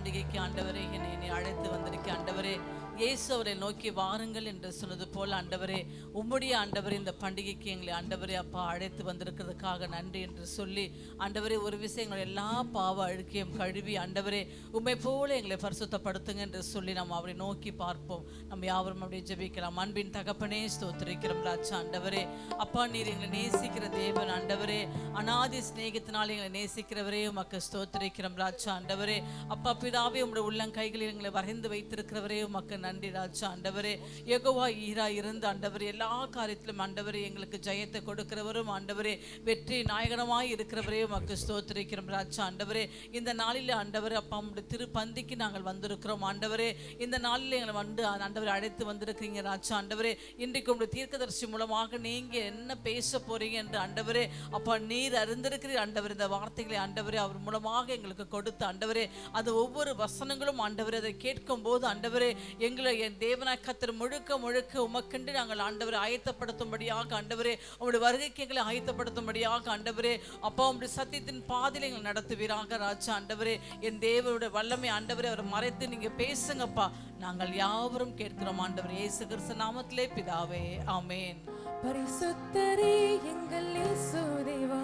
பண்டிகைக்கு ஆண்டவரே என்னை அழைத்து வந்திருக்க ஆண்டவரே, இயேசு அவரை நோக்கி வாருங்கள் என்று சொன்னது போல ஆண்டவரே, உம்முடைய ஆண்டவரே இந்த பண்டிகைக்கு எங்களை ஆண்டவரே அப்பா அழைத்து வந்திருக்கிறதுக்காக நன்றி என்று சொல்லி ஆண்டவரே, ஒரு விஷயம் எங்களை எல்லா பாவ அழுக்கையும் கழுவி ஆண்டவரே உம்மை போல எங்களை பரிசுத்தப்படுத்துங்க என்று சொல்லி நம்ம அவரை நோக்கி பார்ப்போம். நம்ம யாவரும் அப்படியே ஜெபிக்கலாம். அன்பின் தகப்பனே ஸ்தோத்திரிக்கிறோம் ராஜா. ஆண்டவரே அப்பா, நீர் எங்களை நேசிக்கிற தேவன் ஆண்டவரே, அநாதி சிநேகத்தினால் எங்களை நேசிக்கிறவரே உமக்கு ஸ்தோத்திரிக்கிறோம் ராஜா. ஆண்டவரே அப்பா பிதாவே, உம்முடைய உள்ளங்கைகளில் எங்களை வரைந்து வைத்திருக்கிறவரே உமக்கு நன்றி ராஜா. ஆண்டவரே யெகோவா ஈரா இருந்து ஆண்டவரே எல்லா காரியத்திலும் ஆண்டவரே எங்களுக்கு ஜெயத்தை கொடுக்கிறவரும் ஆண்டவரே வெற்றி நாயகனமாய் இருக்கிறவரே உமக்கு ஸ்தோத்திரிக்கிறோம் ராஜா. ஆண்டவரே இந்த நாளில் ஆண்டவரே அப்பா உம்முடைய திருப்பந்திக்கு நாங்கள் வந்திருக்கிறோம் ஆண்டவரே. இந்த நாளில் எங்களை வந்து ஆண்டவரை அழைத்து வந்திருக்கிறீங்க ராஜா. ஆண்டவரே இன்றைக்கு உங்களுடைய தீர்க்கதரிசி மூலமாக நீங்க என்ன பேச போறீங்க என்று ஆண்டவரே அப்பா நீர் அறிந்திருக்கிறீர் ஆண்டவரே. இந்த வார்த்தைகளை ஆண்டவரே அவர் மூலமாக எங்களுக்கு கொடுத்து ஆண்டவரே அது ஒவ்வொரு வசனங்களும் ஆண்டவரே அதை கேட்கும் போது ஆண்டவரே எங்களை என் தேவனாய் கர்த்தர் முழுக்க முழுக்க உமக்கென்று நாங்கள் ஆண்டவரை ஆயத்தப்படுத்தும்படியாக ஆண்டவரே உங்களுடைய வருகைக்கு எங்களை ஆயத்தப்படுத்தும்படியாக ஆண்டவரே அப்பா உங்களுடைய சத்தியத்தின் பாதையில் எங்களை நடத்துவீராக ராஜா. ஆண்டவரே என் தேவனுடைய வல்லமை ஆண்டவரே அவரை மறைத்து நீங்க பேசுங்கப்பா. நாங்கள் யாவரும் கேட்கிறோம் ஆண்டவரே இயேசு கிறிஸ்து நாமத்திலே பிதாவே, ஆமென். பரிசுத்தரே எங்கள் இயேசு தேவா,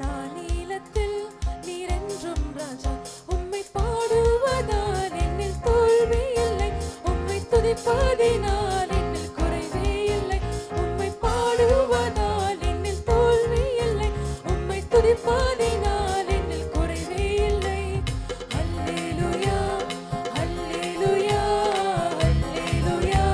நானிலத்தில் நீர் என்றும் ராஜா. உம்மை பாடுவதால் என்னில் தோல்வி இல்லை, உம்மை துதிப்பதினால் என்னில் குறைவே இல்லை. உம்மை பாடுவதால் என்னில் தோல்வி இல்லை, உம்மை துதிப்பதினால் என்னில் குறைவே இல்லை. அல்லேலூயா அல்லேலூயா அல்லேலூயா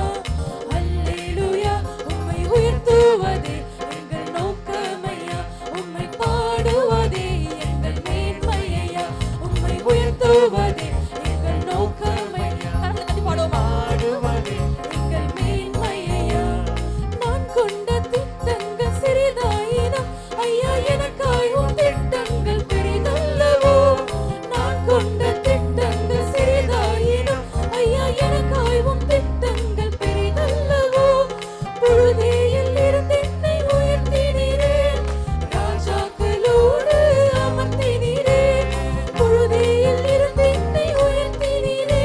அல்லேலூயா. உம்மை உயர்த்துவதே எங்கள் நோக்கமையா, உம்மை பாடுவதே எங்கள் மேன்மையா, உம்மை உயர்த்துவதே எங்கள் நோக்கமையா. பாடுவதே எங்கள் மேன்மையா. நான் கொண்ட திட்டங்கள் சிறிதாயினும் ஐயா எனக்காய் உம் திட்டங்கள் பெரிதல்லவோ. நான் கொண்ட திட்டங்கள் சிறிதாயினும் ஐயா எனக்காய் உம் திட்டங்கள் பெரிதல்லவோ. புழுதியில் இருந்து என்னை உயர்த்தினீரே, ராஜாக்களோடு அமர்த்தினீரே. புழுதியில் இருந்து என்னை உயர்த்தினீரே,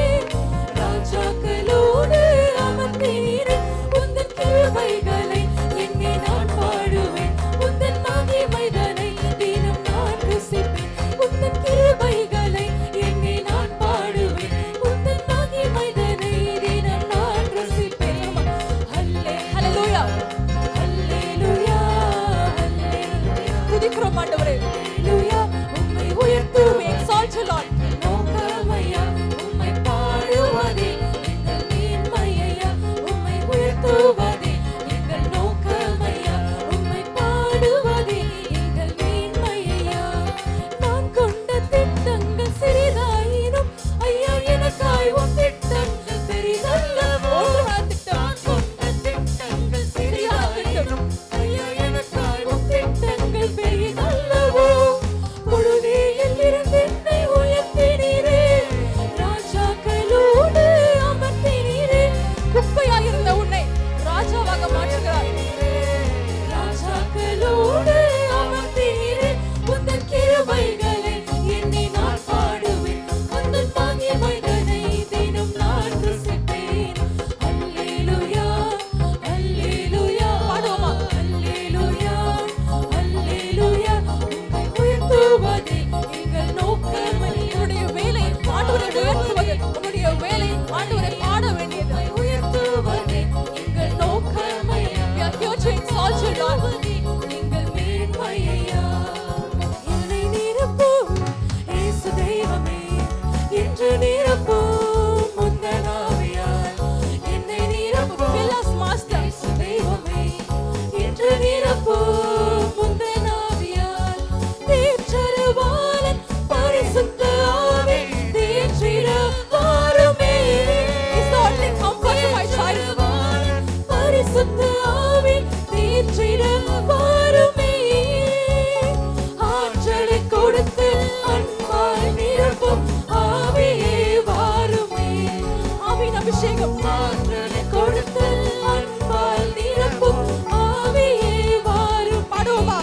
ராஜாக்களோடு அமர்த்தினீரே. உந்தன் கிருபைகளை எண்ணி நான் பாடுவேன், உந்தன் மகிமைதனை தினம் நான் ருசிப்பேன். உந்தன் கிருபைகளை எண்ணி நான் பாடுவேன், உந்தன் மகிமைதனை தினம் நான் ருசிப்பேன். ஹல்லேலூயா ஹல்லேலூயா ஹல்லேலூயா. துதிக்கிறோம் ஆண்டவரே. ஹல்லேலூயா. உம்மை உயர்த்துவேன். exalt you Lord. நோக்கமையா உம்மை பாடுவதே எங்கள் மேன்மையா, உம்மை உயர்த்துவதே எங்கள் நோக்கமையா, உம்மை பாடுவதே எங்கள் மேன்மையா. நான் கொண்ட திட்டங்கள் சிறிதாயினும் ஐயா எனக்காய் உம் திட்டங்கள் பெரிதல்லவோ. நான் கொண்ட திட்டங்கள் சிறிதாயினும் ஐயா எனக்காய் உம் திட்டங்கள் பெரிதல்லவோ. புழுதியில் இருந்து என்னை உயர்த்தினீரே, ராஜாக்களோடு அமர்த்தினீரே. குப்பையாயிருந்த உன்னை ராஜாவாக மாற்றுகிறார். ராஜாக்களோடு அமர்த்தினீரே. உந்தன் கிருபைகளை எண்ணி நான் பாடுவேன், உந்தன் மகிமைதனை தினம் நான் ருசிப்பேன். அல்லேலூயா அல்லேலூயா. பாடுவோமா? அல்லேலூயா அல்லேலூயா. உம்மை உயர்த்துவதே எங்கள் நோக்கமை. உன்னுடைய வேலை ஆண்டவரை உயர்த்துவது, உன்னுடைய வேலை ஆண்டவரை பாட வேண்டியது. உயர்த்துவதே எங்கள் நோக்கமை. We are here to exalt you Lord. எங்கள் மேன்மையா. என்னை நிரப்பும் இயேசு தெய்வமே, என்று நிரப்பும் உந்தன் ஆவியால். என்னை நிரப்பும் fill us master இயேசு தெய்வமே, என்று நிரப்பும் உந்தன் ஆவியால். தேற்றரவாளன் பரிசுத்த ஆவி தேற்றிட வாருமே. He's the only comforter my child. பரிசுத்த ஆவி தேற்றிட வாருமே. ஆற்றலை கொடுத்து அன்பால் நிரப்பும் ஆவியே வாருமே. ஆவியின் அபிஷேகம். ஆற்றலை கொடுத்து அன்பால் நிரப்பும் ஆவியே வாரும். பாடுவோமா?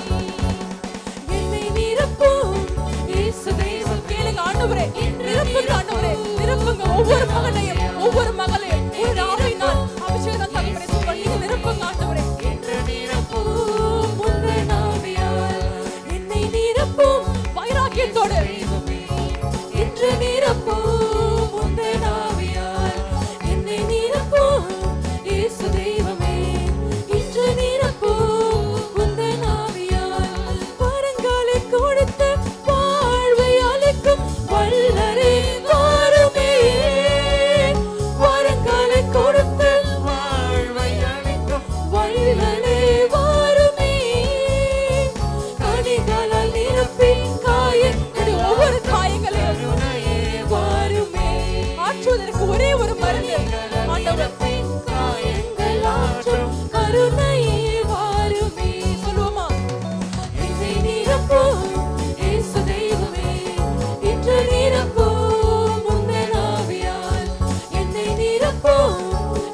என்னை நிரப்பும் இயேசு தெய்வம். கேளுங்க ஆண்டவரே, நிரப்புங்க ஆண்டவரே. நிரப்பும்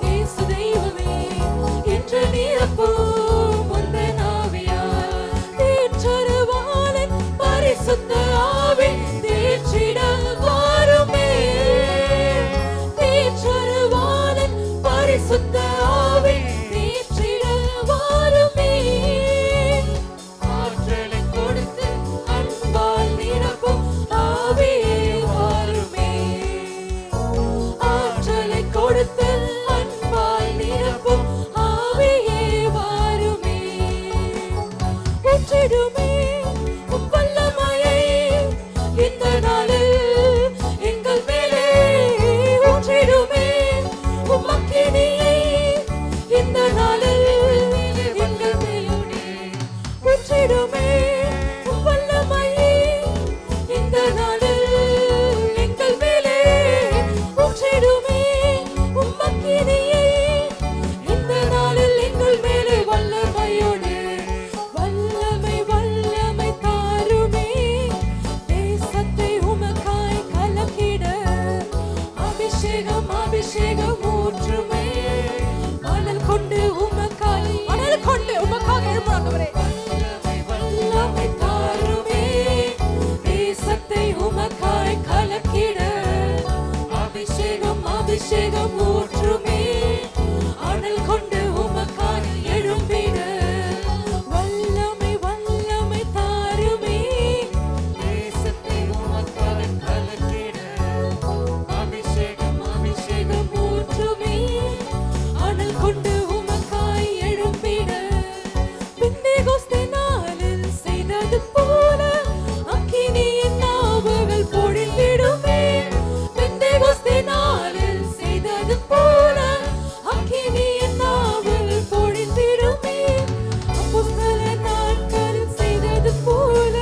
இயேசு தெய்வமே என்று நிரப்பும் உந்தன் ஆவியால் தேற்றருவாளன் பரிசுத்த ஆவி தேற்றிட வாருமே தேற்றருவாளன் பரிசுத்த ஆவி தேற்றிட வாருமே ஆற்றலை கொடுத்து அன்பால் நிரப்பும் ஆவியே வாருமே ஆற்றலை கொடுத்து அன்பால் நிரப்பும் ஆவியே வாருமே ஊற்றிடுமே உம் வல்லமையை இந்த நாளில் எங்கள் மேலே ஊற்றிடுமே உம் அக்கினியை இந்த நாளில் எங்கள் மேலே ஊற்றிடுமே உம் வல்லமையை இந்த நாளில் எங்கள் மேலே ஊற்றிடுமே உம் அக்கினியை இந்த நாளில் எங்கள் மேலே வல்லமையோடு வல்லமை வல்லமை தாருமே தேசத்தை உமக்காய் கலக்கிட அபிஷேகம் அபிஷேகம் ஊற்றுமே மணல் கொண்டு உமக்காக எழுப்புறாங்கவரே வல்லமை வல்லமை தாருமே தேசத்தை உமக்காய் கலக்கிட அபிஷேகம் அபிஷேகம் ஊற்றுமே அனல் கொண்டு உமக்காய் எழும்பிட வல்லமை வல்லமை தாருமே தேசத்தை உமக்காய் கலக்கிட அபிஷேகம் அபிஷேகம் ஊற்றுமே அனல் கொண்டு உமக்காய் எழும்பிட பெந்தேகோஸ்தே நாளில் செய்தது போல அக்கினியின் நாவுகள் பொழிந்திடுமே பெந்தேகோஸ்தே நாளில் செய்தது போல அக்கினியின் நாவுகள் பொழிந்திடுமே அப்போஸ்தல நாட்களில் செய்தது போல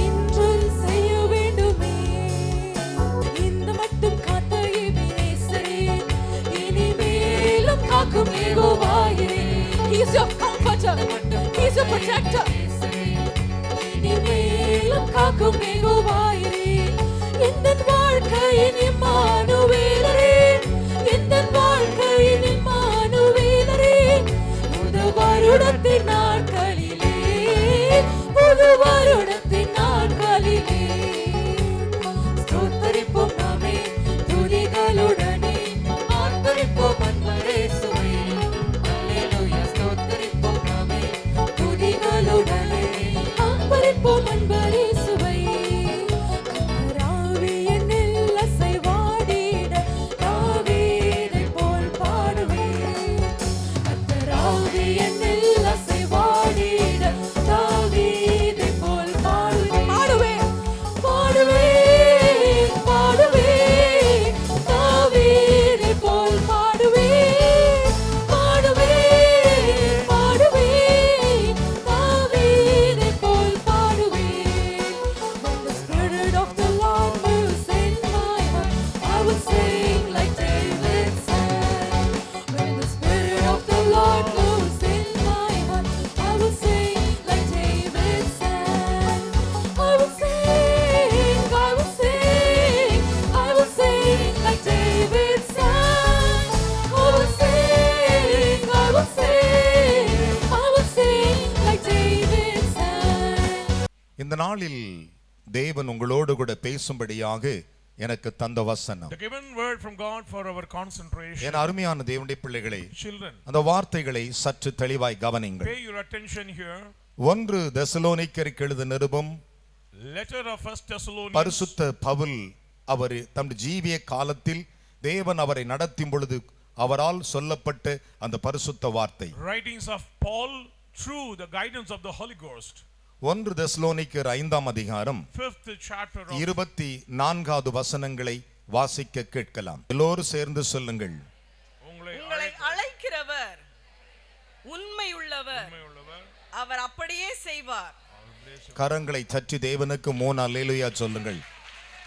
இன்றும் செய்ய வேண்டுமே இந்த மட்டும் காத்த எபினேசரே இனிமேலும் காக்கும் யெகோவாயே He is your comforter, He is your protector. இனிமேலும் காக்கும் யெகோவாயே எந்தன் வாழ்க்கையின் இம்மானுவேலரே எந்தன் வாழ்க்கையின் இம்மானுவேலரே புது வருடத்தின் நாட்களிலே புது வருடத்தின் நாட்களிலே ஸ்தோத்தரிப்போம் நாமே துதிகளுடனே ஆர்ப்பரிப்போம் அன்பரேசுவே அல்லேலூயா ஸ்தோத்தரிப்போம் நாமே துதிகளுடனே ஆர்ப்பரிப்போம் அன்பரேசுவே கர்த்தராவே என்னில் அசைவாடிட தாவீதைப் போல் பாடுவேன் கர்த்தராவே என்னில் அசைவாடிட தாவீதைப் போல் பாடுவேன் பாடுவேன் பாடுவேன் தாவீதைப் போல் பாடுவேன் பாடுவேன் பாடுவேன் தாவீதைப் போல் பாடுவேன் When the Spirit of the Lord moves in my heart I will sing like David sang When the Spirit of the Lord moves in my heart I will sing like David sang I will sing I will sing I will sing like David sang I will sing I will sing I will sing like David sang இந்த நாளில் தேவன் உங்களோடு கூட பேசும்படியாக எனக்கு தந்த வசனம். The given word from God for our concentration. என் அருமையான தேவனுடைய பிள்ளைகளே, Children, அந்த வார்த்தைகளை சற்று தெளிவாய் கவனியுங்கள். pay your attention here. 1 தெசலோனிக்கருக்கு எழுதின நிருபம் Letter of 1 Thessalonians. பரிசுத்த பவுல் அவர் தம்முடைய ஜீவிய காலத்தில் தேவன் அவரை நடத்தும் பொழுது அவரால் சொல்லப்பட்ட அந்த பரிசுத்த வார்த்தை. Writings of Paul through the guidance of the Holy Ghost. 1 தெசலோனிக்கர் 5ஆம் அதிகாரம் 5th chapter of 24வது வசனங்களை வாசிக்க கேட்கலாம். எல்லோரும் சேர்ந்து சொல்லுங்கள். உங்களை அழைக்கிறவர் உண்மையுள்ளவர், அவர் அப்படியே செய்வார். கரங்களை தட்டி தேவனுக்கு 3 அல்லேலூயா சொல்லுங்கள்.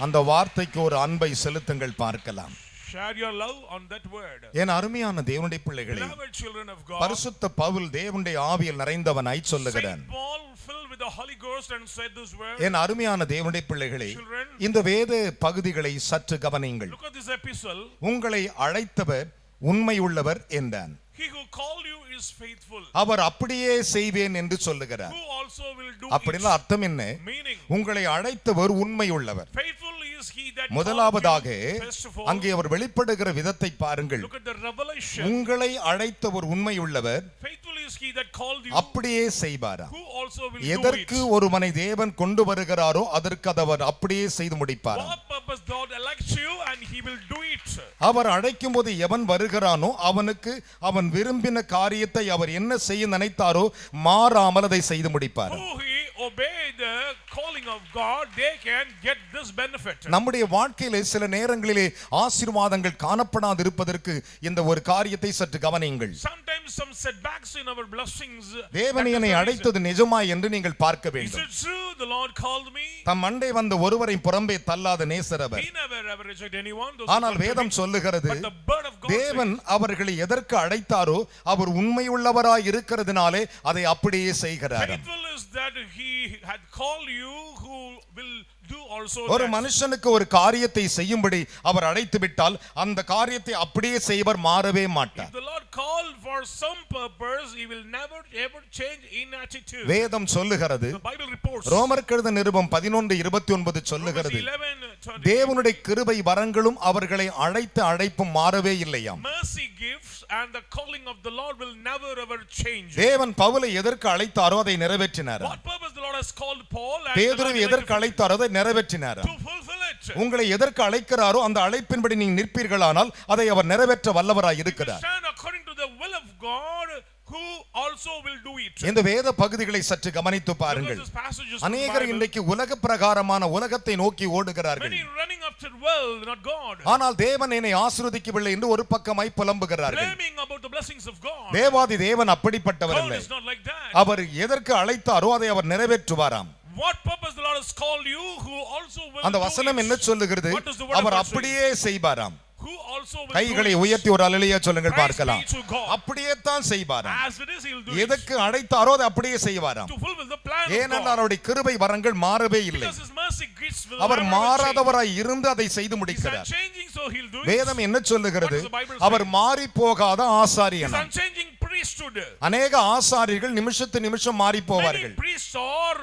அந்த வார்த்தைக்கு ஒரு அன்பை செலுத்துங்கள் பார்க்கலாம். Share your love on that word. என் அருமையான தேவனுடைய பிள்ளைகளே, Beloved children of God, பரிசுத்த பவுல் தேவனுடைய ஆவியில் நிறைந்தவனாய் சொல்லுகிறான். Saint Paul filled with the Holy Ghost and said this word. என் அருமையான தேவனுடைய பிள்ளைகளே, Children, இந்த வேத பகுதிகளை சற்று கவனியுங்கள். look at this epistle. உங்களை அழைத்தவர் உண்மை உள்ளவர் என்றான். He who called you is faithful. அவர் அப்படியே செய்வேன் என்று சொல்லுகிறார். Who also will do அப்படின்னா it. அர்த்தம் என்ன? Meaning, உங்களை அழைத்தவர் உண்மை உள்ளவர். faithful is he that முதலாவதாக called you. First of all, அங்கே அவர் வெளிப்படுகிற விதத்தை பாருங்கள். look at the revelation. உங்களை அழைத்தவர் உண்மை உள்ளவர், Faithful is he that called you. அப்படியே செய்வாரா? Who also will do எதற்கு it. ஒருவனை தேவன் கொண்டு வருகிறாரோ அதற்கு அவர் அப்படியே செய்து முடிப்பார். What purpose God elects you and he will do it. அவர் அழைக்கும் போது எவன் வருகிறானோ அவனுக்கு அவன் விரும்பின காரியத்தை அவர் என்ன செய்ய நினைத்தாரோ மாறாமல் அதை செய்து முடிப்பார். Who he obey the calling of God, they can get this benefit. நம்முடைய வாழ்க்கையிலே சில நேரங்களிலே ஆசீர்வாதங்கள் காணப்படாது இருப்பதற்கு இந்த ஒரு காரியத்தை சற்று கவனியுங்கள். Sometimes some setbacks in our blessings. தேவன் என்னை அழைத்தது நிஜமாய் என்று நீங்கள் பார்க்க Is வேண்டும். it true the Lord called me? தம் மண்டை வந்த ஒருவரை புறம்பே தள்ளாத நேசரவர். He never ever reject anyone. Those ஆனால் who come to வேதம் him. சொல்லுகிறது, But the word of God தேவன் அவர்களை எதற்கு அழைத்தாரோ அவர் உண்மையுள்ளவராய் இருக்கிறதுனாலே அதை அப்படியே says, செய்கிறார். faithful is that he had called you who will do also ஒரு that. மனுஷனுக்கு ஒரு காரியத்தை செய்யும்படி அவர் அழைத்து விட்டால் அந்த காரியத்தை அப்படியே செய்வர், மாறவே மாட்டார். If the Lord called for some purpose, he will never ever change in attitude. வேதம் சொல்லுகிறது, The Bible reports. ரோமருக்கு எழுதின நிருபம் 11:29 சொல்லுகிறது, Romans 11:20. தேவனுடைய கிருபை வரங்களும் அவர்களை அழைத்த அழைப்பும் மாறவே இல்லையாம். Mercy gifts and the calling of the Lord will never ever change. தேவன் பவுலை எதற்கு அழைத்தாரோ அதை நிறைவேற்றினார். What purpose the Lord has called Paul and the Lord பேதுருவை elected எதற்கு அழைத்தாரோ அதை நிறைவேற்றினார். to fulfill it. உங்களை எதற்கு அழைக்கிறாரோ அந்த அழைப்பின்படி நீங்க நிற்பீர்களானால் அதை அவர் நிறைவேற்ற வல்லவராய் இருக்கிறார். Stand according to the will of God, who also will do it. இந்த வேத பகுதிகளை சற்று கவனித்து Look பாருங்கள். at this passages from the அநேகர் Bible. இன்றைக்கு உலக பிரகாரமான உலகத்தை நோக்கி ஓடுகிறார்கள். Many running after world, not God. ஆனால் தேவன் என்னை ஆசீர்வதிக்கவில்லை என்று ஒரு பக்கமாய் புலம்புகிறார்கள். Blaming about the blessings of God. தேவாதி தேவன் அப்படிப்பட்டவர் God அல்ல. is not like that. அவர் எதற்கு அழைத்தாரோ அதை அவர் நிறைவேற்றுவாராம். What purpose the Lord has called you, who also will அந்த do வசனம் it. என்ன சொல்லுகிறது? What does the word of our God say? அப்படியே செய்வாராம். Who also will கைகளை do it. உயர்த்தி ஒரு அல்லேலூயா சொல்லுங்கள் Praise பார்க்கலாம். be to God. அப்படியே தான் செய்வாராம். As it is, he will do it. எதற்கு அழைத்தாரோ அதை அப்படியே செய்வாராம். To fulfill the plan of ஏனென்றால் God. அவருடைய கிருபை வரங்கள் மாறவே இல்லை. Because his mercy gifts will our never ever change. மாறாதவராய் இருந்து அதை செய்து He's முடிக்கிறார். unchanging, so he'll do it. வேதம் என்ன சொல்லுகிறது? What does the Bible say? அவர் மாறி போகாத He's ஆசாரியன். unchanging priesthood. அநேக ஆசாரியர்கள் நிமிஷத்து நிமிஷம் மாறி Many போவார்கள். priests are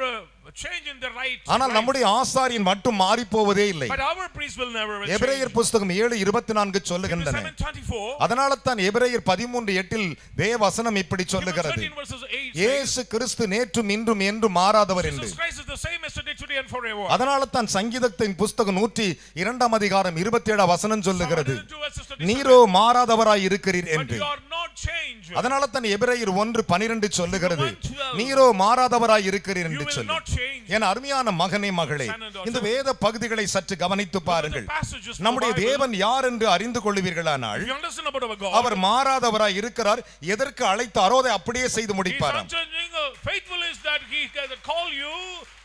change in their right. ஆனால் நம்முடைய ஆசாரியன் மட்டும் மாறி போவதே இல்லை. But our priest will never change. எபிரேயர் புஸ்தகம் 7:24 சொல்லுகின்றன. 7:24. அதனால தான் எபிரேயர் 13:8 தேவவசனம் இப்படி சொல்லுகிறது, 13 verses 8 says, இயேசு கிறிஸ்து நேற்றும் இன்றும் என்றும் மாறாதவர் என்று. Jesus Christ is the same yesterday, today and forever. அதனால தான் சங்கீதத்தின் புஸ்தகம் 102 அதிகாரம் 27 வசனம் சொல்லுகிறது, 102 verses 27. நீரோ மாறாதவராய் இருக்கிறீர் But என்று. you are not changed. அதனால தான் எபிரேயர் 1:12 சொல்லுகிறது, 1:12. நீரோ மாறாதவராய் இருக்கிறீர் You என்று will சொல்லி. not change. என் அருமையான மகனே மகளே, Son and daughter. இந்த வேத பகுதிகளை சற்று கவனித்து பாருங்கள். Look at the passages from நம்முடைய the Bible. தேவன் யார் என்று அறிந்து கொள்வீர்களானால் If you understand about our God, அவர் மாறாதவராய் இருக்கிறார். எதற்கு அழைத்தாரோ அதை அப்படியே செய்து He is முடிப்பாராம். unchanging. Faithful is that he can call you,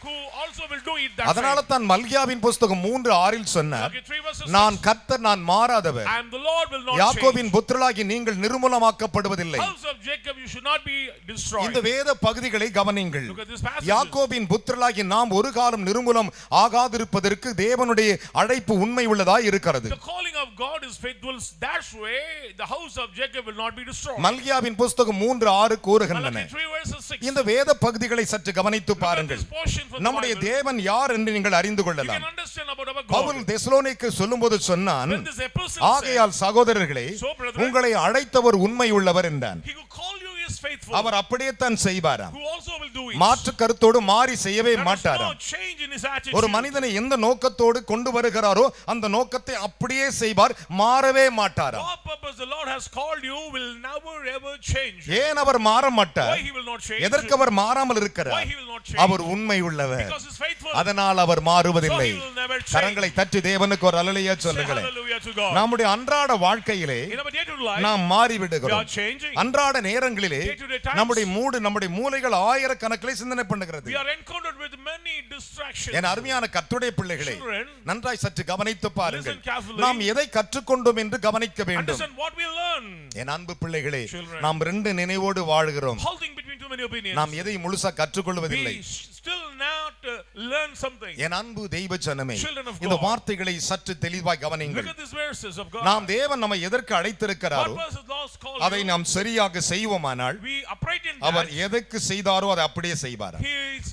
who also will do it that அதனால way. தான் மல்கியாவின் புஸ்தகம் 3:6 சொன்னார், Okay, 3 verses நான் 6. கர்த்தர், நான் மாறாதவர். And the Lord will not யாக்கோபின் change. புத்திரளாகி நீங்கள் நிர்மூலமாக்கப்படுவதில்லை. House of Jacob, you should not be destroyed. இந்த வேத பகுதிகளை கவனியுங்கள். Look at this passage. யாக்கோபின் புத்திரளாகி நாம் ஒரு காலம் நிர்மூலம் ஆகாதிருப்பதற்கு தேவனுடைய அழைப்பு உண்மை உள்ளதாய் இருக்கிறது. The calling of God is faithful. That way, the house of Jacob will not be destroyed. மல்கியாவின் புஸ்தகம் 3:6 கூறுகின்றன. Malachi 3 verses 6. இந்த வேத பகுதிகளை சற்று கவனித்து Look at பாருங்கள். this portion from the நம்முடைய Bible. தேவன் யார் என்று நீங்கள் அறிந்து You கொள்ளலாம். can understand about our Pavul God. தெசலோனிக்கு சொல்லும்போது சொன்னான், When this epistle says, ஆகையால் சகோதரர்களே, So, brethren, உங்களை அழைத்தவர் உண்மை உள்ளவர் என்றான். he who called you is faithful. அவர் அப்படியே தான் செய்வாராம். Who also will do it. மாற்று கருத்தோடு மாறி செய்யவே There is no மாட்டாராம். change in his attitude. ஒரு மனிதனை எந்த நோக்கத்தோடு கொண்டு வருகிறாரோ அந்த நோக்கத்தை அப்படியே செய்வார், மாறவே மாட்டாராம். What purpose the Lord has called you will never ever change. ஏன் அவர் மாற மாட்டார்? Why he will not change? எதற்கு அவர் மாறாமல் Why இருக்கிறார்? he will not change? அவர் உண்மை உள்ளவர். Because he is faithful. அதனால் அவர் மாறுவதில்லை. So he will never change. கரங்களை தட்டி தேவனுக்கு ஒரு அல்லேலூயா Say சொல்லுங்களேன். hallelujah to God. நம்முடைய அன்றாட வாழ்க்கையிலே In our day-to-day life, நாம் we மாறிவிடுகிறோம். are changing. அன்றாட நேரங்களிலே Day-to-day times, நம்முடைய மூளைகள் ஆயிரக்கணக்கிலே சிந்தனை பண்ணுகிறது. we are encountered with many distractions. என் அருமையான கர்த்தருடைய பிள்ளைகளே, Children, நன்றாய் சற்று கவனித்து பாருங்கள். listen carefully. நாம் எதை கற்றுக்கொண்டோம் என்று கவனிக்க வேண்டும். Understand what we learn. என் அன்பு பிள்ளைகளே, Children, நாம் ரெண்டு நினைவோடு வாழ்கிறோம். holding between too many opinions. நாம் எதை முழுசா கற்றுக்கொள்வதில்லை. We still not learn something. என் அன்பு தெய்வ ஜனமே, Children of இந்த God, வார்த்தைகளை சற்று தெளிவாய் கவனியுங்கள். look at these verses of God. நாம் தேவன் நம்மை எதற்கு அழைத்திருக்கிறாரோ What verses Lord called அதை you, நாம் சரியாக செய்வோமானால் we operate in our that. எதற்கு செய்தாரோ அதை அப்படியே செய்வார். His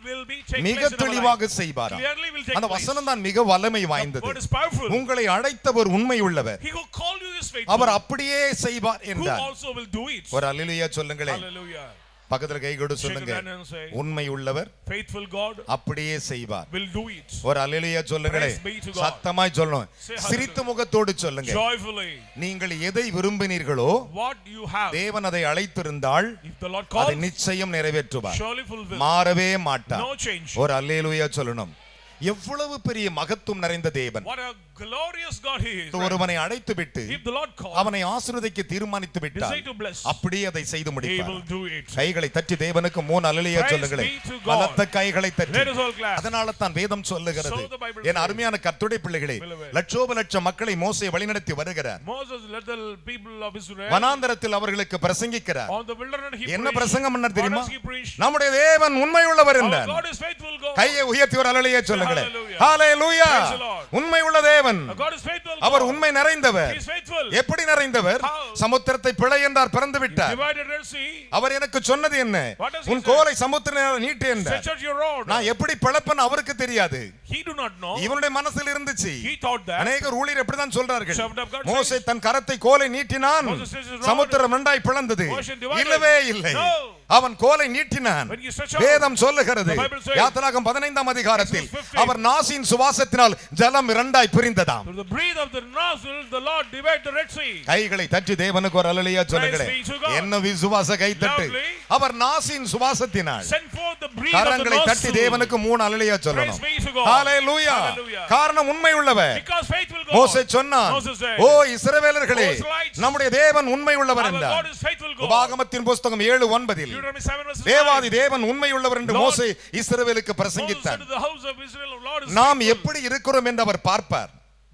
will be taken மிக place in our life. தெளிவாக செய்வார். Clearly will take அந்த place. வசனம் தான் மிக வல்லமை The வாய்ந்தது. word is powerful. உங்களை அழைத்தவர் உண்மை உள்ளவர். He who called you is faithful. அவர் அப்படியே செய்வார் Who என்றார். also will do it. ஒரு அல்லேலூயா சொல்லுங்களேன். Hallelujah. பக்கத்துல கை கொடு Shake சொல்லுங்க. your hand and say, உண்மை உள்ளவர் faithful God அப்படியே செய்வார். will do it. ஒரு அல்லேலூயா சொல்லுங்களேன். Praise be to God. சத்தமாய் சொல்லணும். Say hallelujah. சிரித்த முகத்தோடு சொல்லுங்க. Joyfully. நீங்கள் எதை விரும்பினீர்களோ What you have, தேவன் அதை அழைத்திருந்தால் if the Lord அதை calls, நிச்சயம் நிறைவேற்றுவார். surely fulfill. மாறவே மாட்டார். No change. ஒரு அல்லேலூயா சொல்லணும். எவ்வளவு பெரிய மகத்துவம் நிறைந்த தேவன். What a glorious God he is. ஒருவனை அழைத்து விட்டு If the Lord calls, அவனை ஆசீர்வதிக்க தீர்மானித்து விட்டார், decide to bless, அப்படியே அதை செய்து he முடிப்பார். will do it. கைகளை தட்டி தேவனுக்கு 3 அல்லேலூயா Praise சொல்லுங்களேன். be to God. பலத்த கைகளை தட்டி. Let us all clap. அதனால தான் வேதம் சொல்லுகிறது. So the Bible N says. அருமையான கர்த்தருடைய பிள்ளைகளே, Beloved. லட்சோபலட்ச மக்களை மோசே வழிநடத்தி வருகிறார். Moses led the people of Israel வனாந்தரத்தில் அவர்களுக்கு பிரசங்கிக்கிறார். on the wilderness. He என்ன preached. பிரசங்கம் பண்ணார் What தெரியுமா? does he preach? நம்முடைய தேவன் உண்மை உள்ளவர் Our என்றார். God is faithful God. கையை உயர்த்தி ஒரு அல்லேலூயா சொல்லுங்களேன். Hallelujah. Hallelujah. Praise the Lord. உண்மை உள்ள தேவன். Our God is faithful our God. உண்மை நிறைந்தவர். He is faithful. எப்படி நிறைந்தவர்? How? சமுத்திரத்தை பிளை என்றார், பிறந்து விட்டார். Divided Red Sea. அவர் எனக்கு சொன்னது என்ன? What does he உன் say? கோலை சமுத்திரம் நீட்டு என்றார். Stretch out your rod. நான் எப்படி பிளப்பேன்னு அவருக்கு தெரியாது. He do not know. இவனுடைய மனசில் இருந்துச்சு. He thought that. அநேகர் ஊழியர் எப்படிதான் சொல்றார்கள். Servant of God மோசே says. தன் கரத்தை கோலை நீட்டினான், Moses stretched his rod. சமுத்திரம் இரண்டாய் பிளந்தது. Ocean divided. இல்லவே இல்லை. No. அவன் கோலை நீட்டினான். When you stretch out, வேதம் சொல்லுகிறது, the Bible says. யாத்திராகமம் 15 அதிகாரத்தில் Exodus 15. அவர் நாசியின் சுவாசத்தினால் ஜலம் இரண்டாய் பிரிந்ததாம். through the breath of the nostril, the Lord divided the Red Sea. கைகளை தட்டி தேவனுக்கு ஒரு அல்லேலூயா சொல்லுங்களேன். Praise be to God. என்ன விசுவாச கை தட்டு. Loudly. Our நாசியின் சுவாசத்தினால். Send forth the breath of the கரங்களை தட்டி nostril. தேவனுக்கு 3 அல்லேலூயா சொல்லணும். Praise be to God. Hallelujah. Hallelujah. காரணம் உண்மை உள்ளவர். Because faithful God. மோசே சொன்னான், Moses said, ஓ இஸ்ரவேலர்களே, O Israelites, நம்முடைய தேவன் உண்மை உள்ளவர் our என்றார். God is faithful God. உபாகமத்தின் புத்தகம் 7:9 Deuteronomy 7 verses 9. தேவாதி தேவன் உண்மை உள்ளவர் என்று Lord, மோசே இஸ்ரவேலுக்கு Moses said பிரசங்கித்தார். to the house of Israel, Lord is நாம் faithful. எப்படி இருக்கிறோம் என்று அவர் பார்ப்பார்.